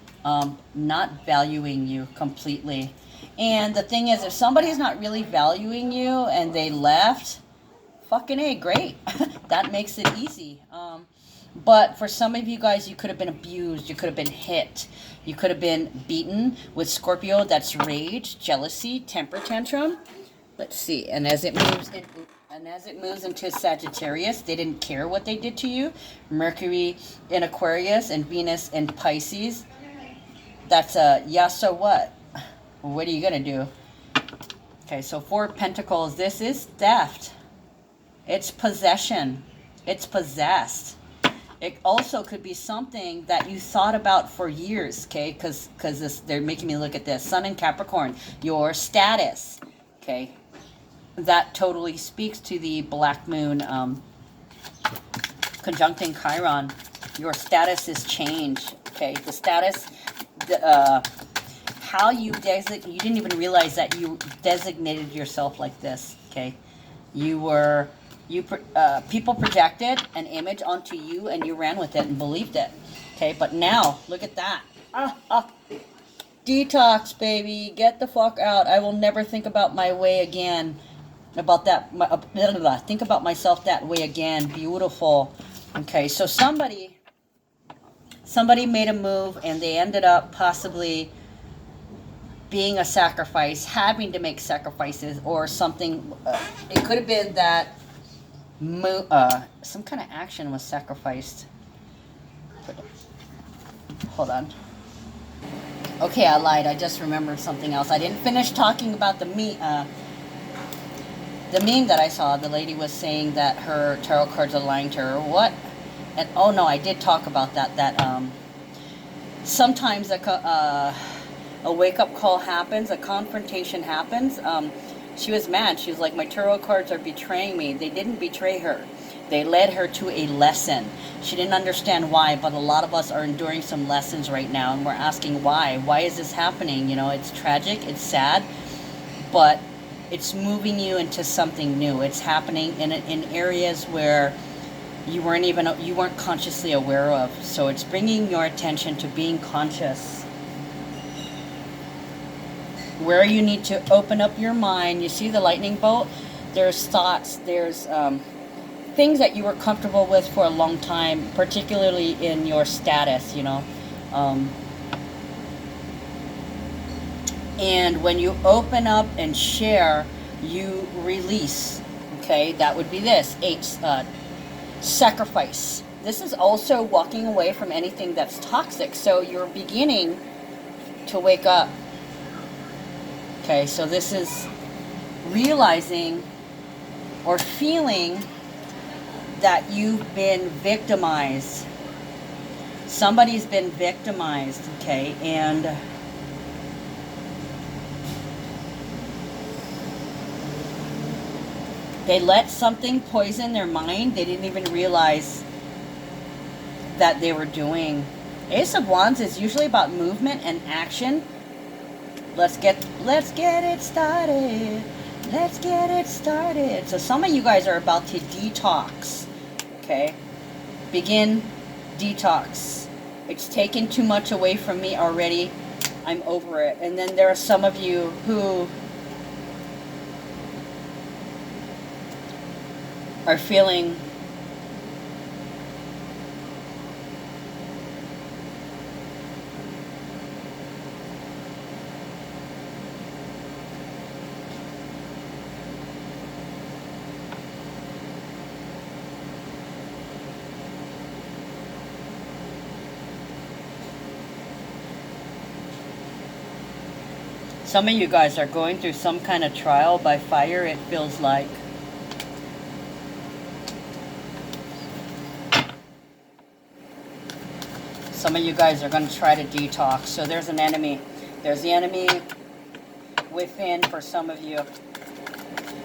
not valuing you completely. And the thing is, if somebody's not really valuing you and they left, fucking A, great. That makes it easy. But for some of you guys, you could have been abused. You could have been hit. You could have been beaten. With Scorpio, that's rage, jealousy, temper tantrum. Let's see. And as it moves into Sagittarius, they didn't care what they did to you. Mercury in Aquarius and Venus in Pisces. That's a, yeah, so what? What are you going to do? Okay, so 4 Pentacles. This is theft. It's possession. It's possessed. It also could be something that you thought about for years, okay? Because they're making me look at this. Sun in Capricorn, your status, okay? That totally speaks to the Black Moon conjuncting Chiron. Your status is changed, okay? The status, how you didn't even realize that you designated yourself like this, okay? People projected an image onto you and you ran with it and believed it, okay? But now, look at that. Detox, baby. Get the fuck out. I will never think about my way again. Think about myself that way again. Beautiful. Okay, so somebody made a move and they ended up possibly being a sacrifice, having to make sacrifices or something. It could have been that some kind of action was sacrificed. Hold on. Okay, I lied. I just remembered something else. I didn't finish talking about the meme that I saw. The lady was saying that her tarot cards are lying to her. What? And oh no, I did talk about that. Sometimes a wake-up call happens, a confrontation happens. She was mad. She was like, my tarot cards are betraying me. They didn't betray her. They led her to a lesson. She didn't understand why, but a lot of us are enduring some lessons right now, and we're asking why. Why is this happening? You know, it's tragic, it's sad, but it's moving you into something new. It's happening in areas where you weren't consciously aware of. So it's bringing your attention to being conscious. Where you need to open up your mind. You see the lightning bolt? There's thoughts, there's things that you were comfortable with for a long time, particularly in your status, you know. And when you open up and share, you release. Okay, that would be this. 8, sacrifice. This is also walking away from anything that's toxic. So you're beginning to wake up. Okay, so this is realizing or feeling that you've been victimized. Somebody's been victimized, okay? And they let something poison their mind. They didn't even realize that they were doing. Ace of Wands is usually about movement and action. Let's get it started. Let's get it started. So some of you guys are about to detox. Okay? Begin detox. It's taken too much away from me already. I'm over it. And then there are some of you who are feeling some of you guys are going through some kind of trial by fire, it feels like. Some of you guys are going to try to detox. So there's an enemy. There's the enemy within for some of you.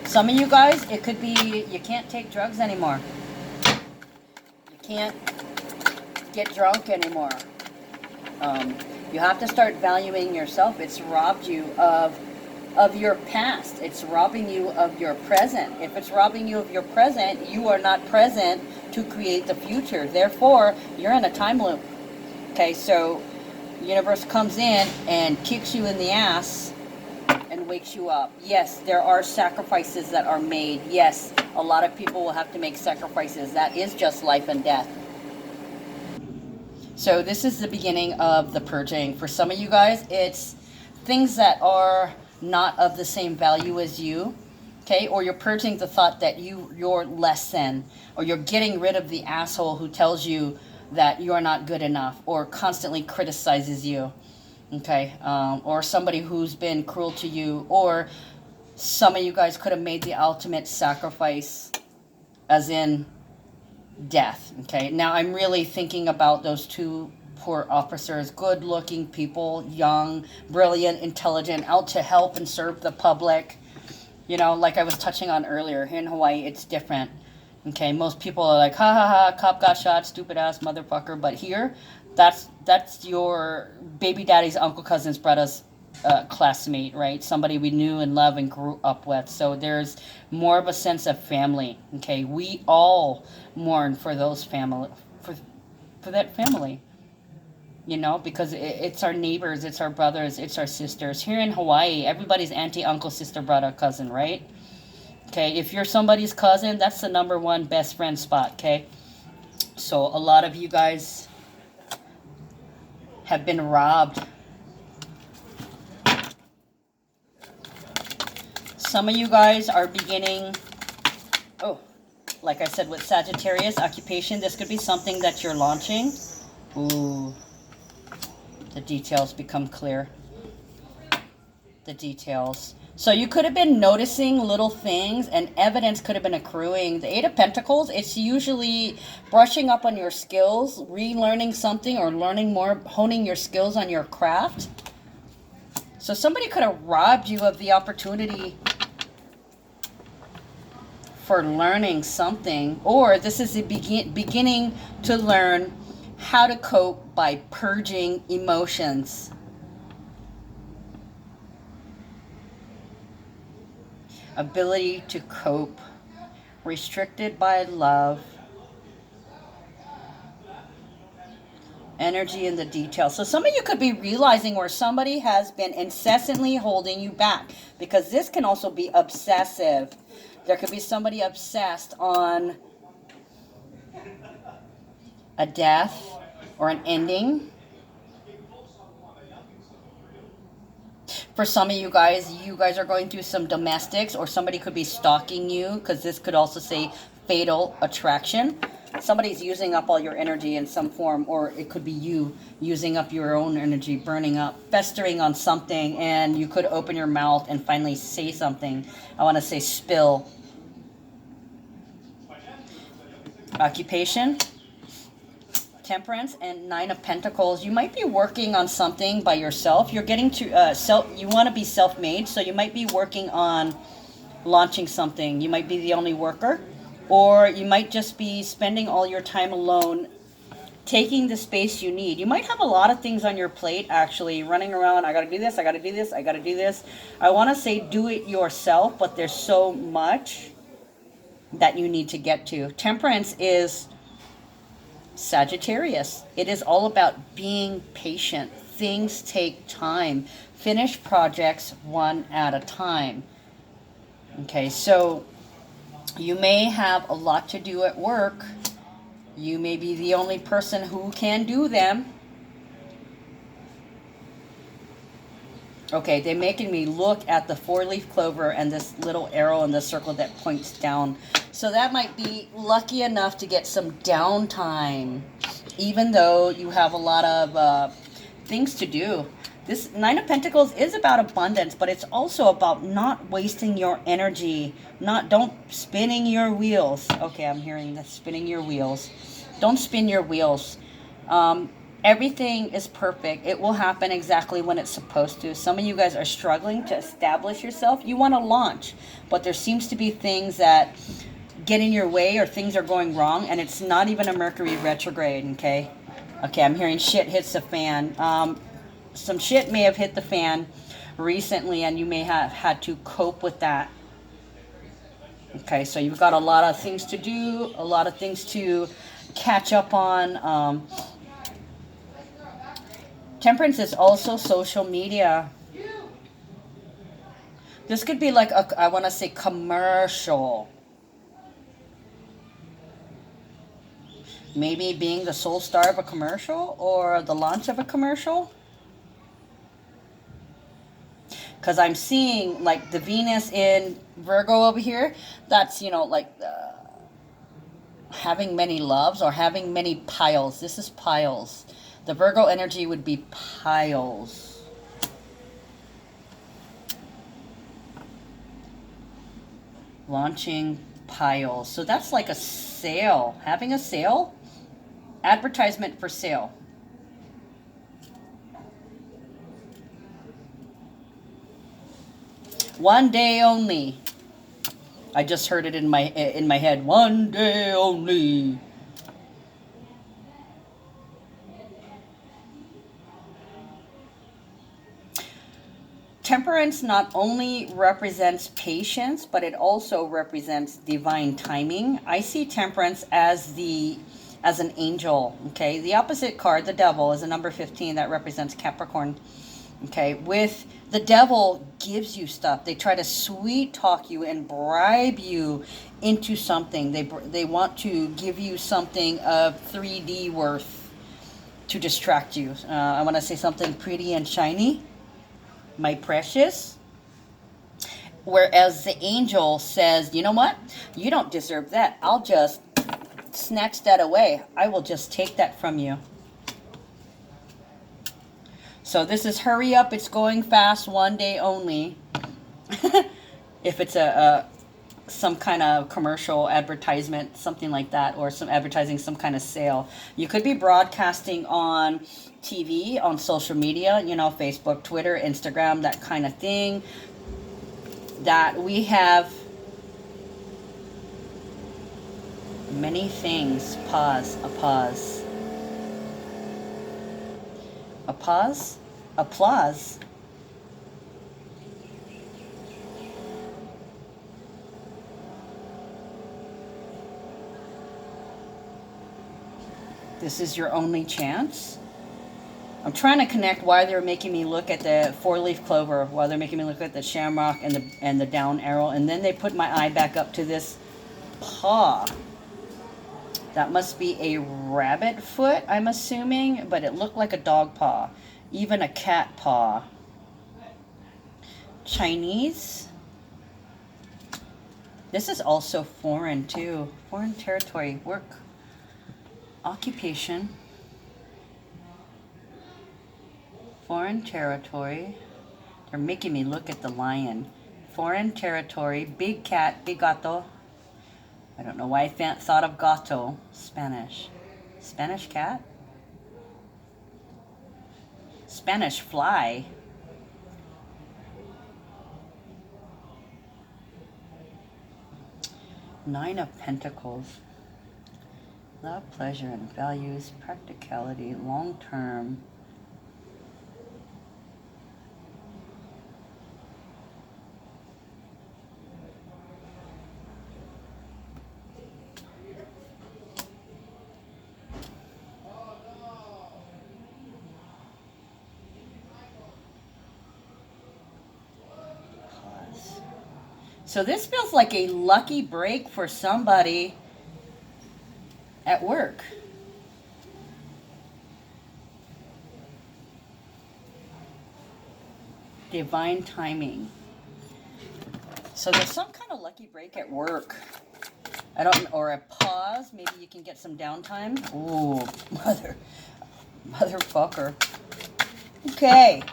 Some of you guys, it could be you can't take drugs anymore. You can't get drunk anymore. You have to start valuing yourself. It's robbed you of your past. It's robbing you of your present. If it's robbing you of your present, you are not present to create the future. Therefore, you're in a time loop. Okay, so the universe comes in and kicks you in the ass and wakes you up. Yes, there are sacrifices that are made. Yes, a lot of people will have to make sacrifices. That is just life and death. So this is the beginning of the purging. For some of you guys, it's things that are not of the same value as you, okay? Or you're purging the thought that you're less than, or you're getting rid of the asshole who tells you that you're not good enough or constantly criticizes you, okay? Or somebody who's been cruel to you, or some of you guys could have made the ultimate sacrifice, as in death. Okay, now I'm really thinking about those two poor officers, good looking people, young, brilliant, intelligent, out to help and serve the public. You know, like I was touching on earlier, here in Hawaii, it's different. Okay, most people are like, ha ha ha, cop got shot, stupid ass motherfucker. But here, that's your baby daddy's uncle, cousin's brother's classmate, right? Somebody we knew and loved and grew up with. So there's more of a sense of family. Okay, we all mourn for those family, for that family. You know, because it's our neighbors, it's our brothers, it's our sisters. Here in Hawaii, everybody's auntie, uncle, sister, brother, cousin, right? Okay, if you're somebody's cousin, that's the number one best friend spot, okay? So a lot of you guys have been robbed. Some of you guys are beginning, oh, like I said with Sagittarius, occupation, this could be something that you're launching. Ooh. The details become clear. The details. So you could have been noticing little things and evidence could have been accruing. The Eight of Pentacles, it's usually brushing up on your skills, relearning something or learning more, honing your skills on your craft. So somebody could have robbed you of the opportunity for learning something. Or this is the beginning to learn how to cope by purging emotions. Ability to cope. Restricted by love. Energy in the details. So some of you could be realizing where somebody has been incessantly holding you back. Because this can also be obsessive. There could be somebody obsessed on a death or an ending. For some of you guys are going through some domestics, or somebody could be stalking you, because this could also say fatal attraction. Somebody's using up all your energy in some form, or it could be you using up your own energy, burning up, festering on something, and you could open your mouth and finally say something. I want to say spill. Occupation. Temperance and Nine of Pentacles. You might be working on something by yourself. You're getting to you want to be self-made, so you might be working on launching something. You might be the only worker, or you might just be spending all your time alone, taking the space you need. You might have a lot of things on your plate, actually, running around. I got to do this, I got to do this, I got to do this. I want to say do it yourself, but there's so much that you need to get to. Temperance is Sagittarius. It is all about being patient. Things take time. Finish projects one at a time. Okay, so you may have a lot to do at work. You may be the only person who can do them. Okay, they're making me look at the 4-leaf clover and this little arrow in the circle that points down. So that might be lucky enough to get some downtime, even though you have a lot of things to do. This Nine of Pentacles is about abundance, but it's also about not wasting your energy. Don't spinning your wheels. Okay, I'm hearing the spinning your wheels. Don't spin your wheels. Everything is perfect. It will happen exactly when it's supposed to. Some of you guys are struggling to establish yourself. You want to launch, but there seems to be things that get in your way, or things are going wrong, and it's not even a Mercury retrograde, okay? Okay, I'm hearing shit hits the fan. Some shit may have hit the fan recently, and you may have had to cope with that. Okay, so you've got a lot of things to do, a lot of things to catch up on. Temperance is also social media. This could be like I want to say commercial. Maybe being the sole star of a commercial, or the launch of a commercial. Because I'm seeing like the Venus in Virgo over here. That's, like having many loves or having many piles. This is piles. The Virgo energy would be piles. Launching pile. So that's like a sale. Having a sale. Advertisement for sale. One day only. I just heard it in my head. One day only. Temperance not only represents patience, but it also represents divine timing. I see temperance as an angel. Okay, the opposite card, the devil, is a number 15 that represents Capricorn. Okay, with the devil gives you stuff. They try to sweet talk you and bribe you into something. They want to give you something of 3D worth to distract you. I want to say something pretty and shiny, my precious. Whereas the angel says, you know what? You don't deserve that. I'll just snatch that away. I will just take that from you. So this is hurry up, it's going fast, one day only. If it's some kind of commercial advertisement, something like that, or some advertising some kind of sale. You could be broadcasting on TV, on social media, you know, Facebook, Twitter, Instagram, that kind of thing. That we have many things. Pause, a pause. A pause? Applause. This is your only chance. I'm trying to connect why they're making me look at the four-leaf clover, why they're making me look at the shamrock and the down arrow, and then they put my eye back up to this paw. That must be a rabbit foot, I'm assuming, but it looked like a dog paw, even a cat paw. Chinese. This is also foreign too. Foreign territory, work, occupation, foreign territory. They're making me look at the lion. Foreign territory, big cat, big gato. I don't know why I thought of gato. Spanish. Spanish cat? Spanish fly. Nine of Pentacles. Love, pleasure, and values, practicality, long term. So this feels like a lucky break for somebody at work. Divine timing. So there's some kind of lucky break at work. I don't, or a pause. Maybe you can get some downtime. Ooh, motherfucker. Okay.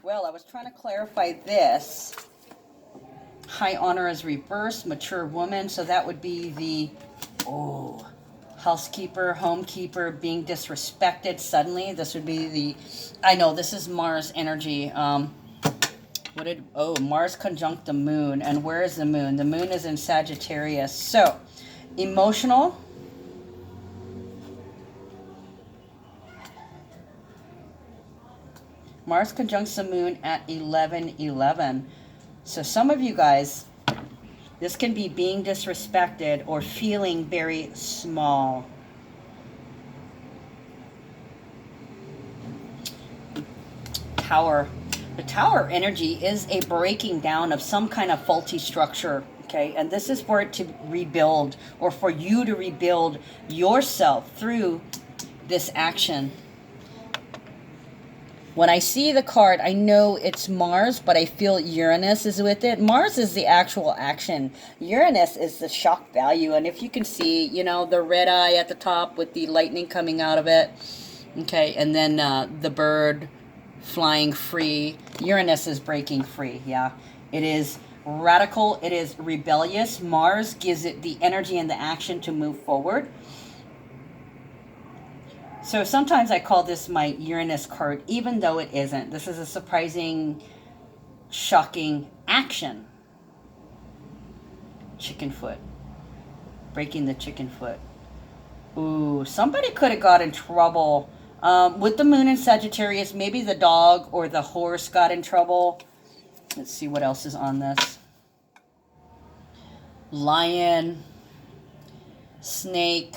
Well, I was trying to clarify this. High honor is reversed, mature woman. So that would be the, housekeeper, homekeeper, being disrespected suddenly. This would be the, I know this is Mars energy. Mars conjunct the moon. And where is the moon? The moon is in Sagittarius. So, emotional. Mars conjuncts the moon at 11:11. So some of you guys, this can be being disrespected or feeling very small. Tower. The tower energy is a breaking down of some kind of faulty structure, okay? And this is for it to rebuild, or for you to rebuild yourself through this action. When I see the card, I know it's Mars, but I feel Uranus is with it. Mars is the actual action. Uranus is the shock value. And if you can see, you know, the red eye at the top with the lightning coming out of it. Okay, and then the bird flying free. Uranus is breaking free, yeah. It is radical, it is rebellious. Mars gives it the energy and the action to move forward. So sometimes I call this my Uranus card, even though it isn't. This is a surprising, shocking action. Chicken foot. Breaking the chicken foot. Ooh, somebody could have got in trouble. With the moon in Sagittarius, maybe the dog or the horse got in trouble. Let's see what else is on this. Lion, snake,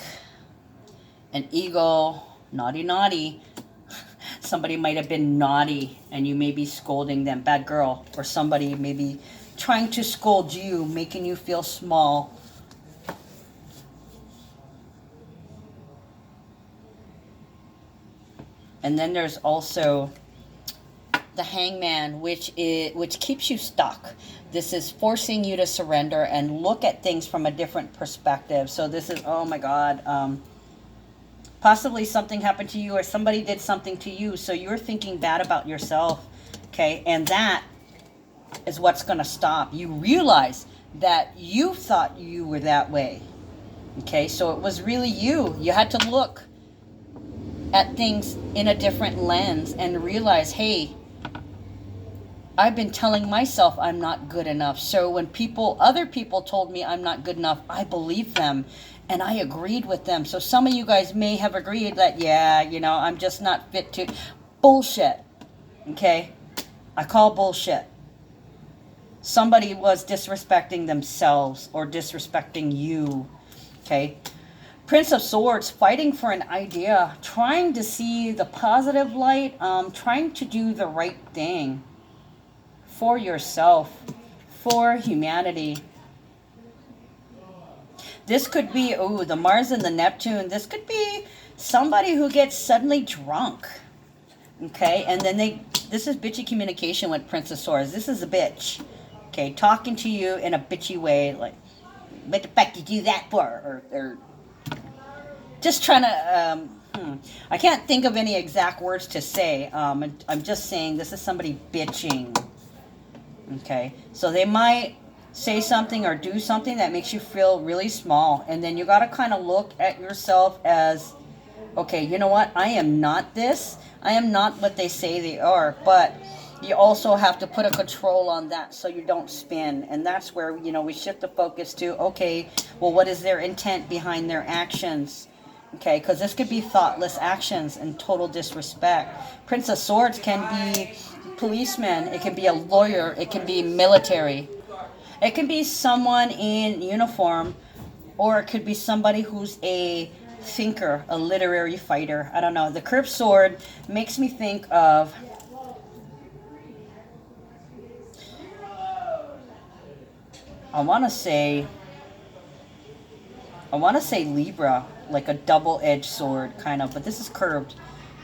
an eagle. Naughty, naughty. Somebody might have been naughty and you may be scolding them. Bad girl. Or somebody maybe trying to scold you, making you feel small. And then there's also the Hangman, which keeps you stuck. This is forcing you to surrender and look at things from a different perspective. So this is, oh my God, possibly something happened to you or somebody did something to you. So you're thinking bad about yourself, okay? And that is what's going to stop. You realize that you thought you were that way, okay? So it was really you. You had to look at things in a different lens and realize, hey, I've been telling myself I'm not good enough. So when other people told me I'm not good enough, I believed them and I agreed with them. So some of you guys may have agreed that, yeah, you know, I'm just not fit to. Bullshit. Okay? I call bullshit. Somebody was disrespecting themselves or disrespecting you. Okay? Prince of Swords, fighting for an idea, trying to see the positive light, trying to do the right thing for yourself, for humanity. This could be, oh, the Mars and the Neptune. This could be somebody who gets suddenly drunk. Okay, and then this is bitchy communication with Prince of Swords. This is a bitch. Okay, talking to you in a bitchy way, like, what the fuck did you do that for? Or just trying to, I can't think of any exact words to say. I'm just saying this is somebody bitching. Okay, so they might say something or do something that makes you feel really small. And then you got to kind of look at yourself as, okay, you know what? I am not this. I am not what they say they are. But you also have to put a control on that so you don't spin. And that's where, you know, we shift the focus to, okay, well, what is their intent behind their actions? Okay, because this could be thoughtless actions and total disrespect. Prince of Swords can be policeman. It can be a lawyer. It can be military. It can be someone in uniform, or it could be somebody who's a thinker, a literary fighter. I don't know. The curved sword makes me think of I want to say Libra, like a double-edged sword, kind of. But this is curved.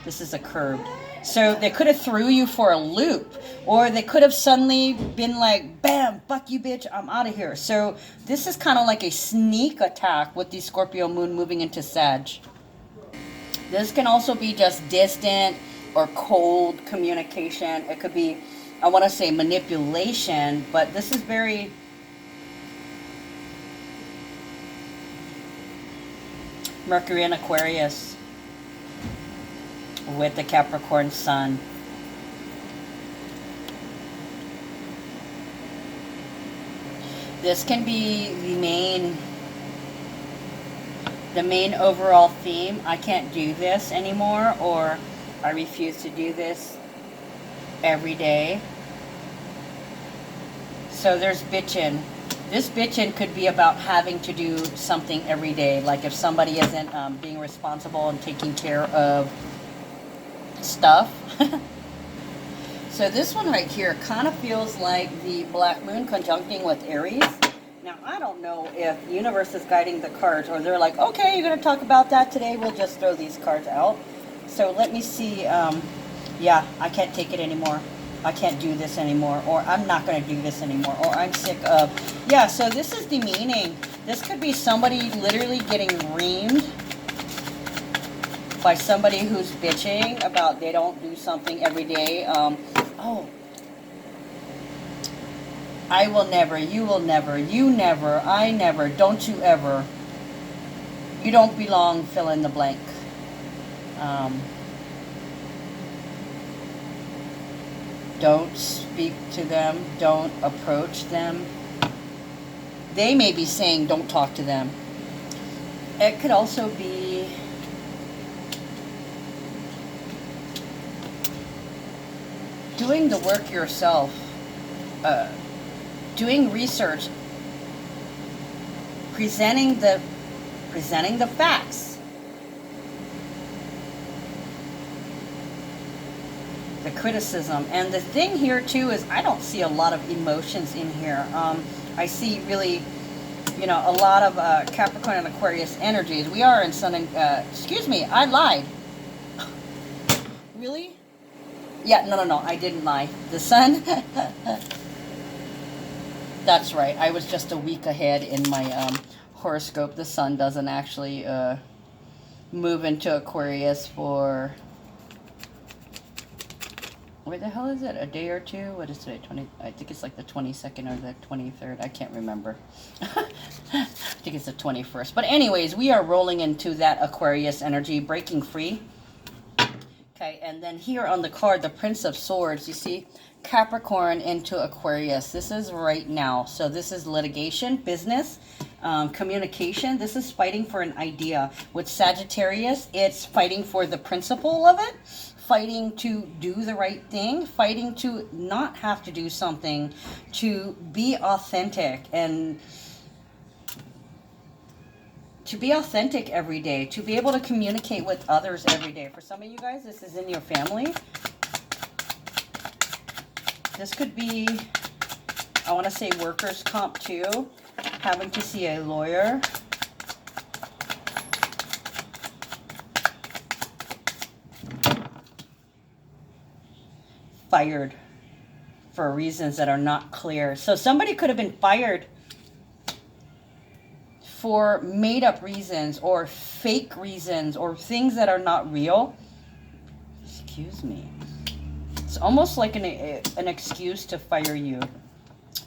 This is a curved. So they could have threw you for a loop. Or they could have suddenly been like, bam, fuck you, bitch, I'm out of here. So this is kind of like a sneak attack with the Scorpio moon moving into Sag. This can also be just distant or cold communication. It could be, I want to say manipulation, but this is very... Mercury in Aquarius with the Capricorn sun. This can be the main overall theme. I can't do this anymore, or I refuse to do this every day. So there's bitchin'. This bitchin' could be about having to do something every day. Like if somebody isn't being responsible and taking care of stuff. So this one right here kind of feels like the Black Moon conjuncting with Aries. Now, I don't know if the universe is guiding the cards, or they're like, okay, you're going to talk about that today. We'll just throw these cards out. So let me see. Yeah, I can't take it anymore. I can't do this anymore, or I'm not going to do this anymore, or I'm sick of... Yeah, so this is the meaning. This could be somebody literally getting reamed by somebody who's bitching about they don't do something every day. I will never, you will never, you never, I never, don't you ever. You don't belong, fill in the blank. Um, don't speak to them, don't approach them. They may be saying don't talk to them. It could also be doing the work yourself, doing research, presenting the facts, the criticism. And the thing here too is I don't see a lot of emotions in here. I see really, you know, a lot of Capricorn and Aquarius energies. We are in Sun and, excuse me, I lied. Really? Yeah, no, I didn't lie. The Sun, that's right. I was just a week ahead in my horoscope. The Sun doesn't actually move into Aquarius for, where the hell is it? A day or two? What is today? I think it's like the 22nd or the 23rd. I can't remember. I think it's the 21st. But anyways, we are rolling into that Aquarius energy, breaking free. Okay, and then here on the card, the Prince of Swords, you see Capricorn into Aquarius. This is right now. So this is litigation, business, communication. This is fighting for an idea. With Sagittarius, it's fighting for the principle of it. Fighting to do the right thing, fighting to not have to do something, to be authentic, and to be authentic every day, to be able to communicate with others every day. For some of you guys, this is in your family. This could be, I want to say workers' comp too, having to see a lawyer. Fired for reasons that are not clear. So somebody could have been fired for made-up reasons or fake reasons or things that are not real. Excuse me. It's almost like an excuse to fire you.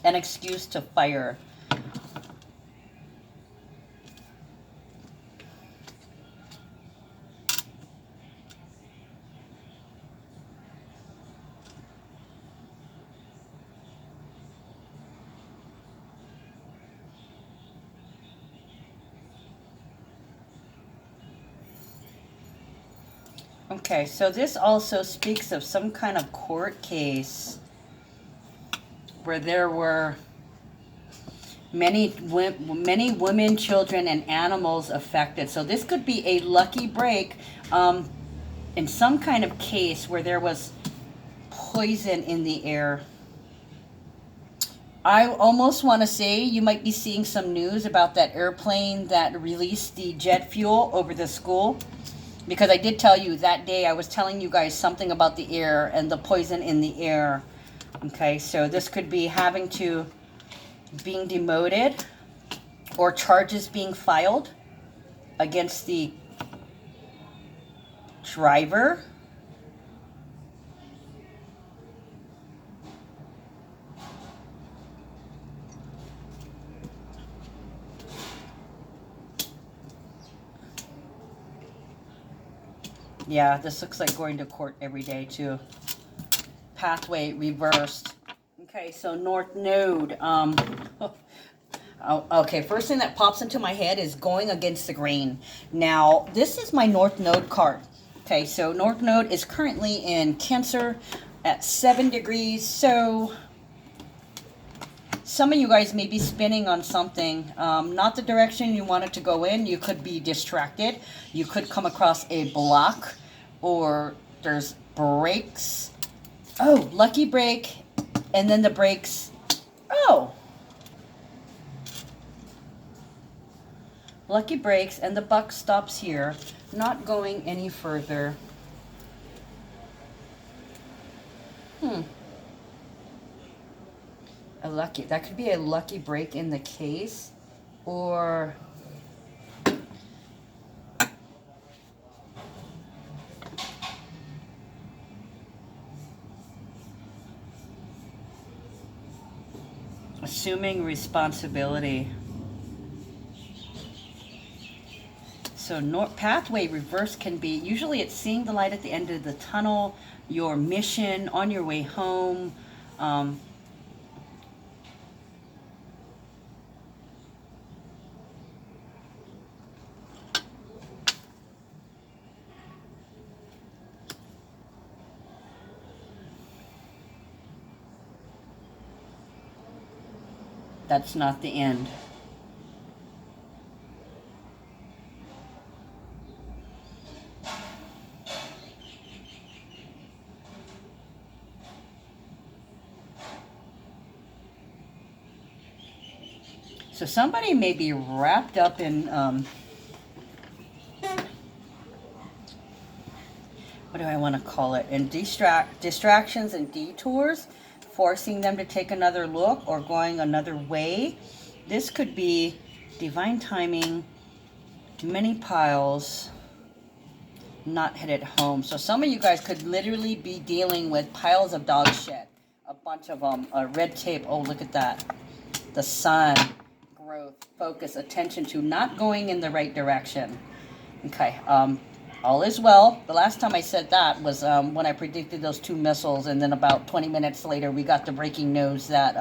An excuse to fire. Okay, so this also speaks of some kind of court case where there were many women, children, and animals affected. So this could be a lucky break in some kind of case where there was poison in the air. I almost want to say you might be seeing some news about that airplane that released the jet fuel over the school. Because I did tell you that day, I was telling you guys something about the air and the poison in the air. Okay, so this could be having to, being demoted or charges being filed against the driver. Yeah, this looks like going to court every day too. Pathway reversed. Okay, so North Node. Okay, first thing that pops into my head is going against the grain. Now, this is my North Node card. Okay, so North Node is currently in Cancer at 7 degrees. So some of you guys may be spinning on something, not the direction you want it to go in. You could be distracted. You could come across a block, or there's brakes. Oh, lucky break, and then the brakes. Oh, lucky breaks, and the buck stops here, not going any further. That could be a lucky break in the case, or Assuming responsibility. So pathway reverse can be, usually it's seeing the light at the end of the tunnel, your mission, on your way home. That's not the end. So somebody may be wrapped up in, what do I want to call it? In distractions and detours, forcing them to take another look or going another way. This could be divine timing, many piles, not headed home. So some of you guys could literally be dealing with piles of dog shit. A bunch of them. Red tape. Oh, look at that. The sun. Growth, focus, attention to not going in the right direction. Okay, all is well. The last time I said that was when I predicted those 2 missiles, and then about 20 minutes later we got the breaking news that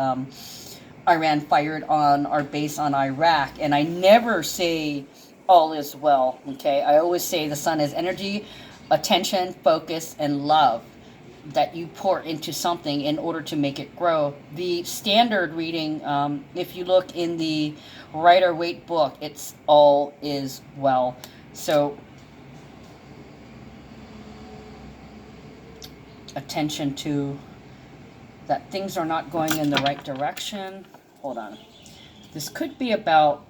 Iran fired on our base on Iraq. And I never say all is well, okay? I always say the sun is energy, attention, focus, and love that you pour into something in order to make it grow. The standard reading, if you look in the Rider-Waite book, it's all is well. So attention to that things are not going in the right direction. Hold on. This could be about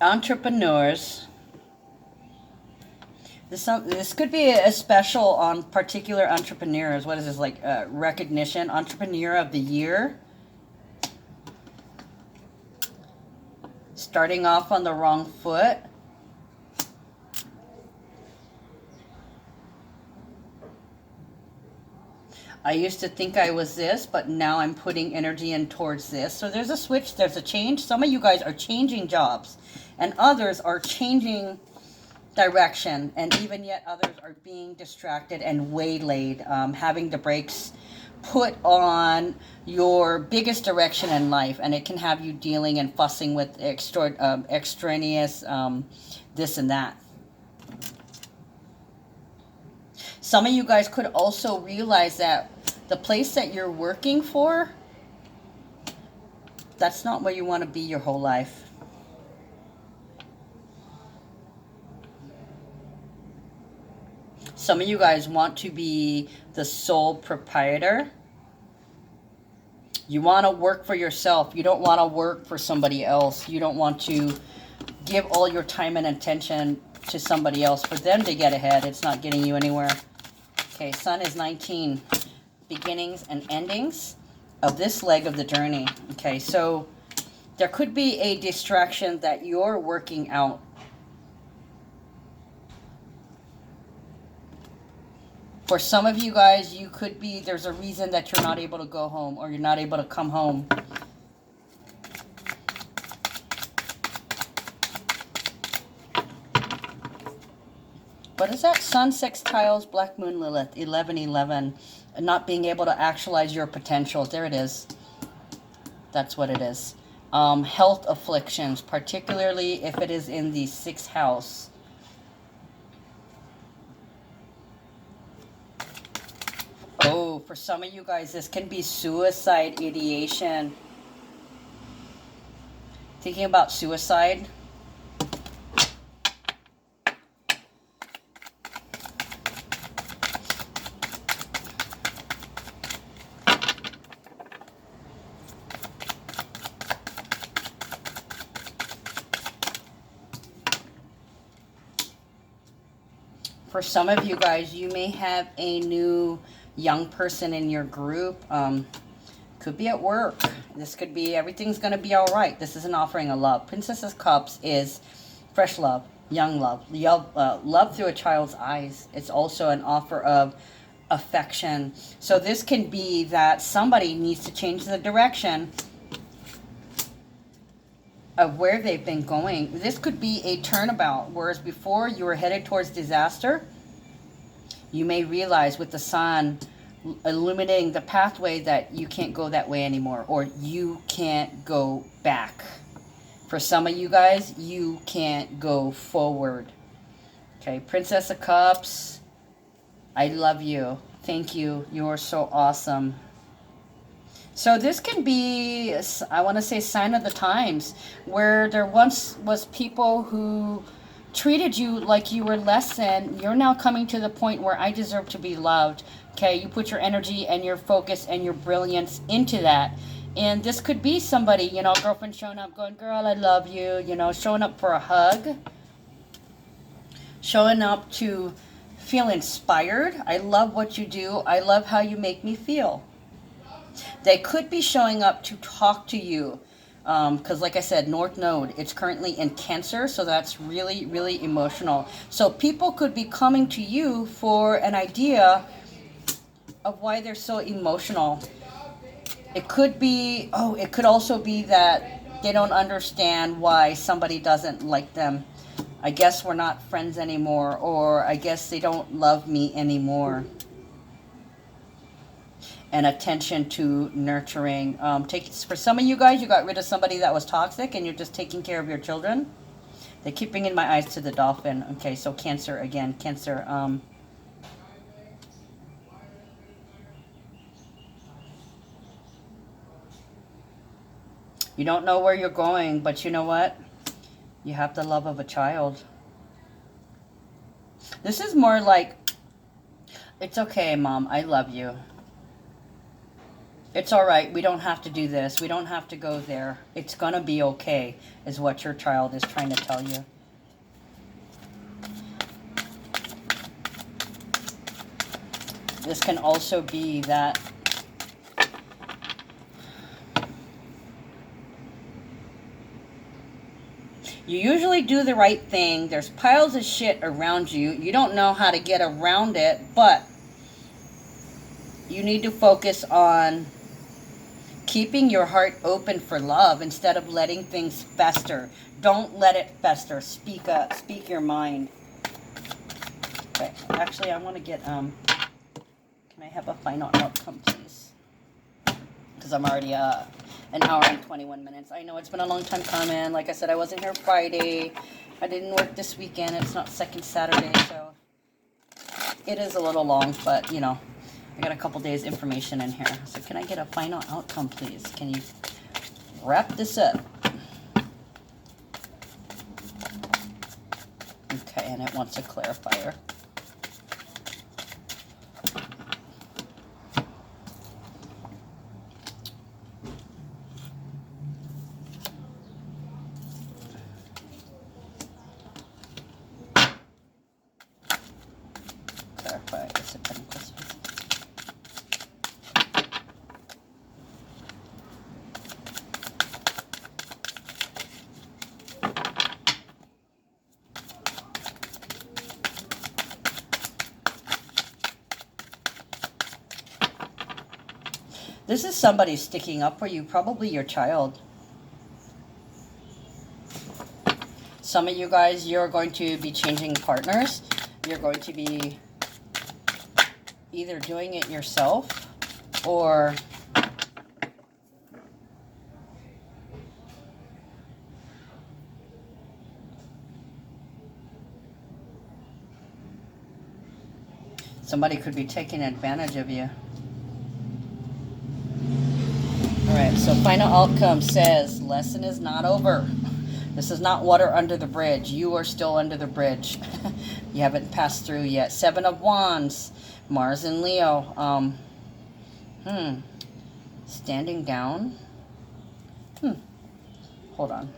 entrepreneurs. This could be a special on particular entrepreneurs. What is this, like recognition? Entrepreneur of the year. Starting off on the wrong foot. I used to think I was this, but now I'm putting energy in towards this. So there's a switch, there's a change. Some of you guys are changing jobs, and others are changing direction, and even yet others are being distracted and waylaid, having the brakes put on your biggest direction in life, and it can have you dealing and fussing with extraneous this and that. Some of you guys could also realize that the place that you're working for, that's not where you want to be your whole life. Some of you guys want to be the sole proprietor. You want to work for yourself. You don't want to work for somebody else. You don't want to give all your time and attention to somebody else for them to get ahead. It's not getting you anywhere. Okay, Sun is 19. Beginnings and endings of this leg of the journey. Okay, so there could be a distraction that you're working out. For some of you guys, you could be, there's a reason that you're not able to go home or you're not able to come home. What is that? Sun sextiles, Black Moon Lilith, 11:11. Not being able to actualize your potential. There it is. That's what it is. Health afflictions, particularly if it is in the 6th house. Oh, for some of you guys, this can be suicide ideation. Thinking about suicide. For some of you guys, you may have a new young person in your group. Could be at work. This could be everything's going to be all right. This is an offering of love. Princess of Cups is fresh love, young love, love through a child's eyes. It's also an offer of affection. So this can be that somebody needs to change the direction of where they've been going. This could be a turnabout, whereas before you were headed towards disaster. You may realize with the sun illuminating the pathway that you can't go that way anymore, or you can't go back. For some of you guys, you can't go forward. Okay, Princess of Cups, I love you. Thank you. You are so awesome. So this can be, I want to say, sign of the times, where there once was people who treated you like you were less than. You're now coming to the point where I deserve to be loved. Okay, you put your energy and your focus and your brilliance into that. And this could be somebody, you know, girlfriend showing up going, girl, I love you, you know, showing up for a hug. Showing up to feel inspired. I love what you do. I love how you make me feel. They could be showing up to talk to you. Because like I said, North Node, it's currently in Cancer, so that's really, really emotional. So people could be coming to you for an idea of why they're so emotional. It could be, it could also be that they don't understand why somebody doesn't like them. I guess we're not friends anymore, or I guess they don't love me anymore. And attention to nurturing. For some of you guys, you got rid of somebody that was toxic and you're just taking care of your children. They keep bringing my eyes to the dolphin. Okay, so Cancer again. Cancer. You don't know where you're going, but you know what? You have the love of a child. This is more like, it's okay, Mom. I love you. It's all right. We don't have to do this. We don't have to go there. It's going to be okay, is what your child is trying to tell you. This can also be that you usually do the right thing. There's piles of shit around you. You don't know how to get around it, but you need to focus on keeping your heart open for love instead of letting things fester. Don't let it fester. Speak up. Speak your mind. Okay. Actually, I want to get, can I have a final outcome, please? Because I'm already an hour and 21 minutes. I know it's been a long time coming. Like I said, I wasn't here Friday. I didn't work this weekend. It's not second Saturday, so it is a little long, but, you know, I got a couple days information in here. So can I get a final outcome, please? Can you wrap this up? Okay, and it wants a clarifier. Clarify. Is it 10 questions? This is somebody sticking up for you, probably your child. Some of you guys, you're going to be changing partners. You're going to be either doing it yourself or somebody could be taking advantage of you. Alright, so final outcome says, lesson is not over. This is not water under the bridge. You are still under the bridge. You haven't passed through yet. 7 of Wands, Mars and Leo. Standing down. Hold on.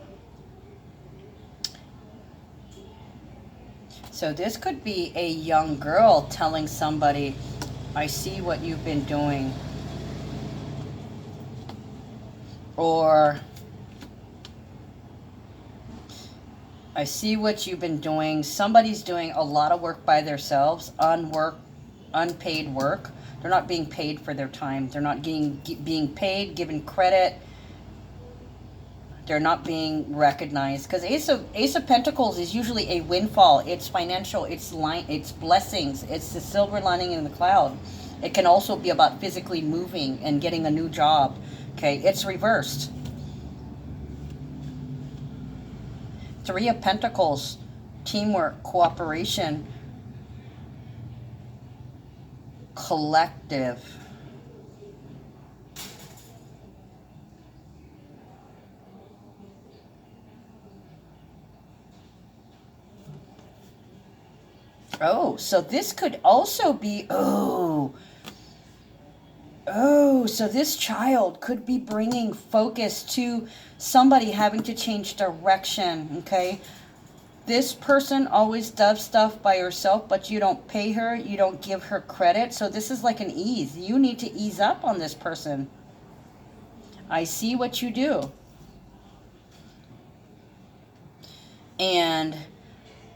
So this could be a young girl telling somebody, I see what you've been doing. Or, I see what you've been doing. Somebody's doing a lot of work by themselves, unpaid work. They're not being paid for their time. They're not being paid, given credit. They're not being recognized, because Ace of Pentacles is usually a windfall. It's financial. It's blessings. It's the silver lining in the cloud. It can also be about physically moving and getting a new job. Okay, it's reversed. Three of Pentacles, teamwork, cooperation, collective. Oh, so this could also be, so this child could be bringing focus to somebody having to change direction, okay? This person always does stuff by herself, but you don't pay her, you don't give her credit, so this is like an ease. You need to ease up on this person. I see what you do. And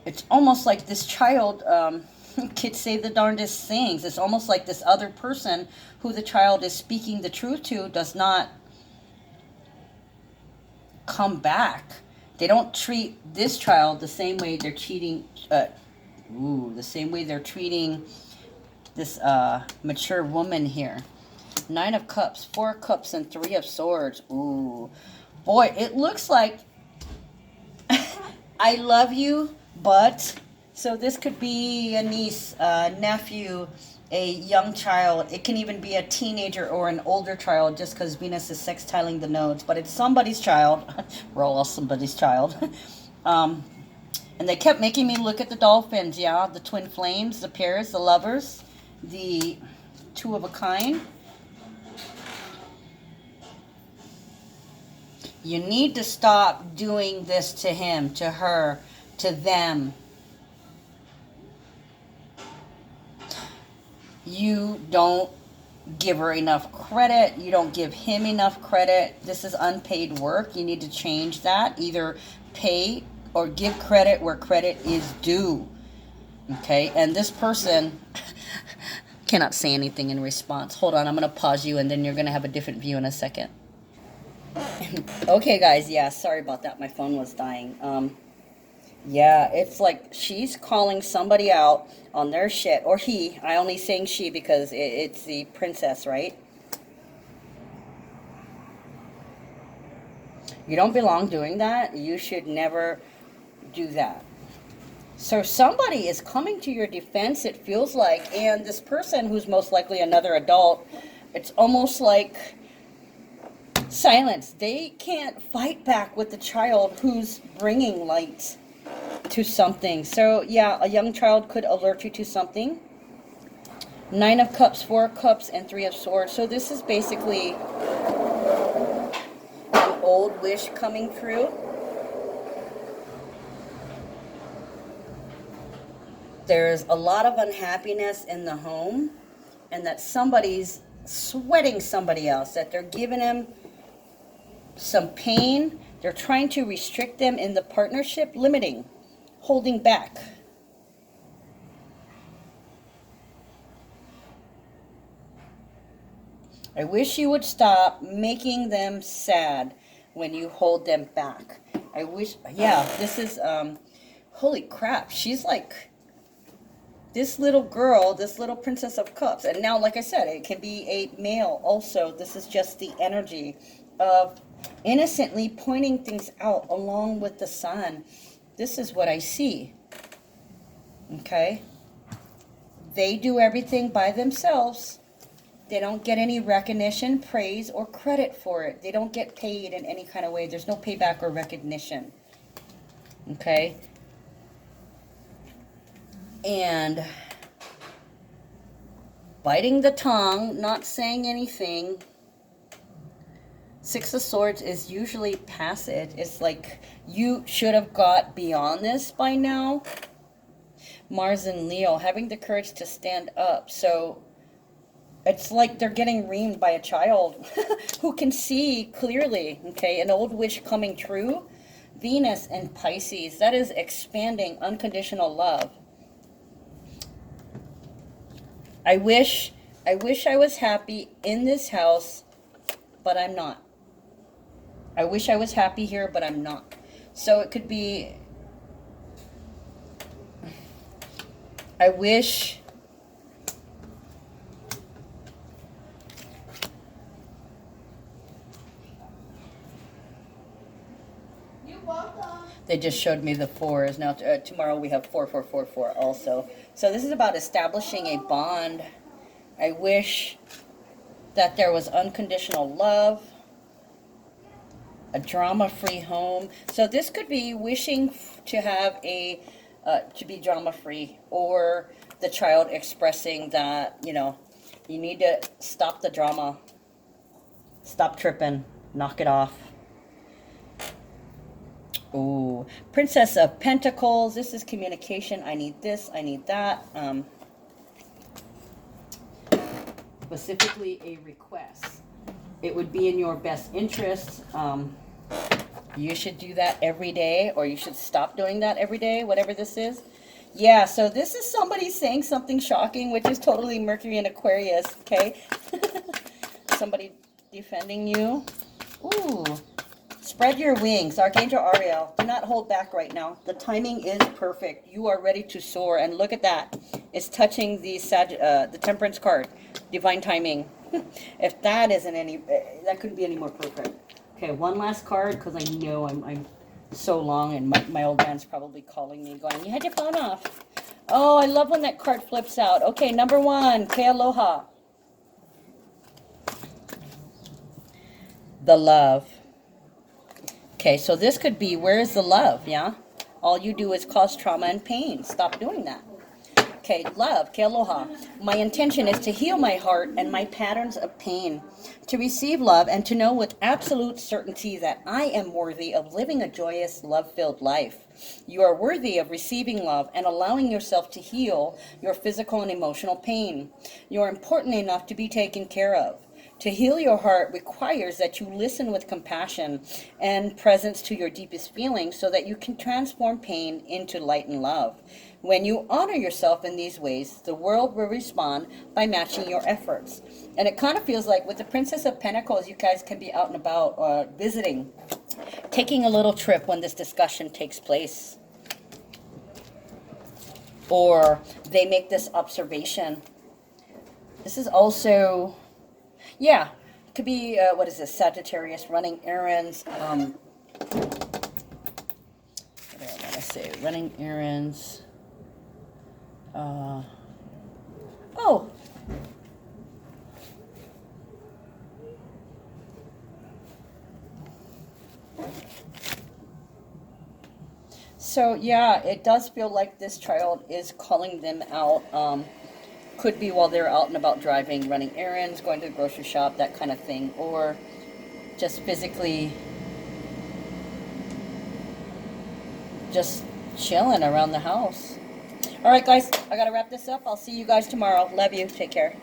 it's almost like this child, kids say the darndest things. It's almost like this other person who the child is speaking the truth to does not come back. They don't treat this child the same way they're treating, the same way they're treating this mature woman here. 9 of Cups, 4 of Cups, and 3 of Swords. Ooh, boy, it looks like I love you, but, so this could be a niece, a nephew, a young child. It can even be a teenager or an older child, just because Venus is sextiling the nodes. But it's somebody's child. We're all somebody's child. And they kept making me look at the dolphins, yeah? The twin flames, the pairs, the lovers, the two of a kind. You need to stop doing this to him, to her, to them. You don't give her enough credit. You don't give him enough credit. This is unpaid work. You need to change that. Either pay or give credit where credit is due. Okay? And this person cannot say anything in response. Hold on. I'm going to pause you, and then you're going to have a different view in a second. Okay, guys. Yeah, sorry about that. My phone was dying. Yeah, it's like she's calling somebody out on their shit. Or he. I only saying she because it's the princess, right? You don't belong doing that. You should never do that. So somebody is coming to your defense, it feels like. And this person, who's most likely another adult, it's almost like silence. They can't fight back with the child who's bringing light to something. So yeah, a young child could alert you to something. 9 of Cups, 4 of Cups, and 3 of Swords. So this is basically an old wish coming through. There's a lot of unhappiness in the home, and that somebody's sweating somebody else, that they're giving him some pain. They're trying to restrict them in the partnership, limiting, holding back. I wish you would stop making them sad when you hold them back. I wish, yeah, this is, holy crap, she's like this little girl, this little Princess of Cups. And now, like I said, it can be a male also. This is just the energy of innocently pointing things out along with the sun. This is what I see. Okay? They do everything by themselves. They don't get any recognition, praise, or credit for it. They don't get paid in any kind of way. There's no payback or recognition. Okay? And biting the tongue, not saying anything. 6 of Swords is usually passive. It's like you should have got beyond this by now. Mars and Leo, having the courage to stand up. So it's like they're getting reamed by a child who can see clearly. Okay, an old wish coming true. Venus and Pisces, that is expanding unconditional love. I wish I was happy in this house, but I'm not. I wish I was happy here, but I'm not. So it could be, I wish they just showed me the fours. Now, tomorrow we have 4444 also. So this is about establishing a bond. I wish that there was unconditional love, a drama-free home. So this could be wishing to have a, to be drama-free, or the child expressing that, you know, you need to stop the drama, stop tripping, knock it off. Ooh, Princess of Pentacles. This is communication. I need this. I need that. Specifically a request. It would be in your best interest. You should do that every day, or you should stop doing that every day, whatever this is. Yeah, so this is somebody saying something shocking, which is totally Mercury and Aquarius, okay? Somebody defending you. Ooh. Spread your wings. Archangel Ariel, do not hold back right now. The timing is perfect. You are ready to soar. And look at that. It's touching the Temperance card. Divine timing. If that isn't any, that couldn't be any more perfect. Okay, one last card, because I know I'm so long, and my old man's probably calling me going, you had your phone off. Oh, I love when that card flips out. Okay, number one, Ke Aloha. The love. Okay, so this could be, where is the love, yeah? All you do is cause trauma and pain. Stop doing that. Okay, love, Ke Aloha. My intention is to heal my heart and my patterns of pain, to receive love and to know with absolute certainty that I am worthy of living a joyous, love-filled life. You are worthy of receiving love and allowing yourself to heal your physical and emotional pain. You are important enough to be taken care of. To heal your heart requires that you listen with compassion and presence to your deepest feelings so that you can transform pain into light and love. When you honor yourself in these ways, the world will respond by matching your efforts. And it kind of feels like with the Princess of Pentacles, you guys can be out and about visiting, taking a little trip when this discussion takes place. Or they make this observation. This is also... yeah, it could be, what is this, Sagittarius, running errands. What do I want to say? Running errands. Oh. So, yeah, it does feel like this child is calling them out. Could be while they're out and about driving, running errands, going to the grocery shop, that kind of thing. Or just physically just chilling around the house. All right, guys, I got to wrap this up. I'll see you guys tomorrow. Love you. Take care.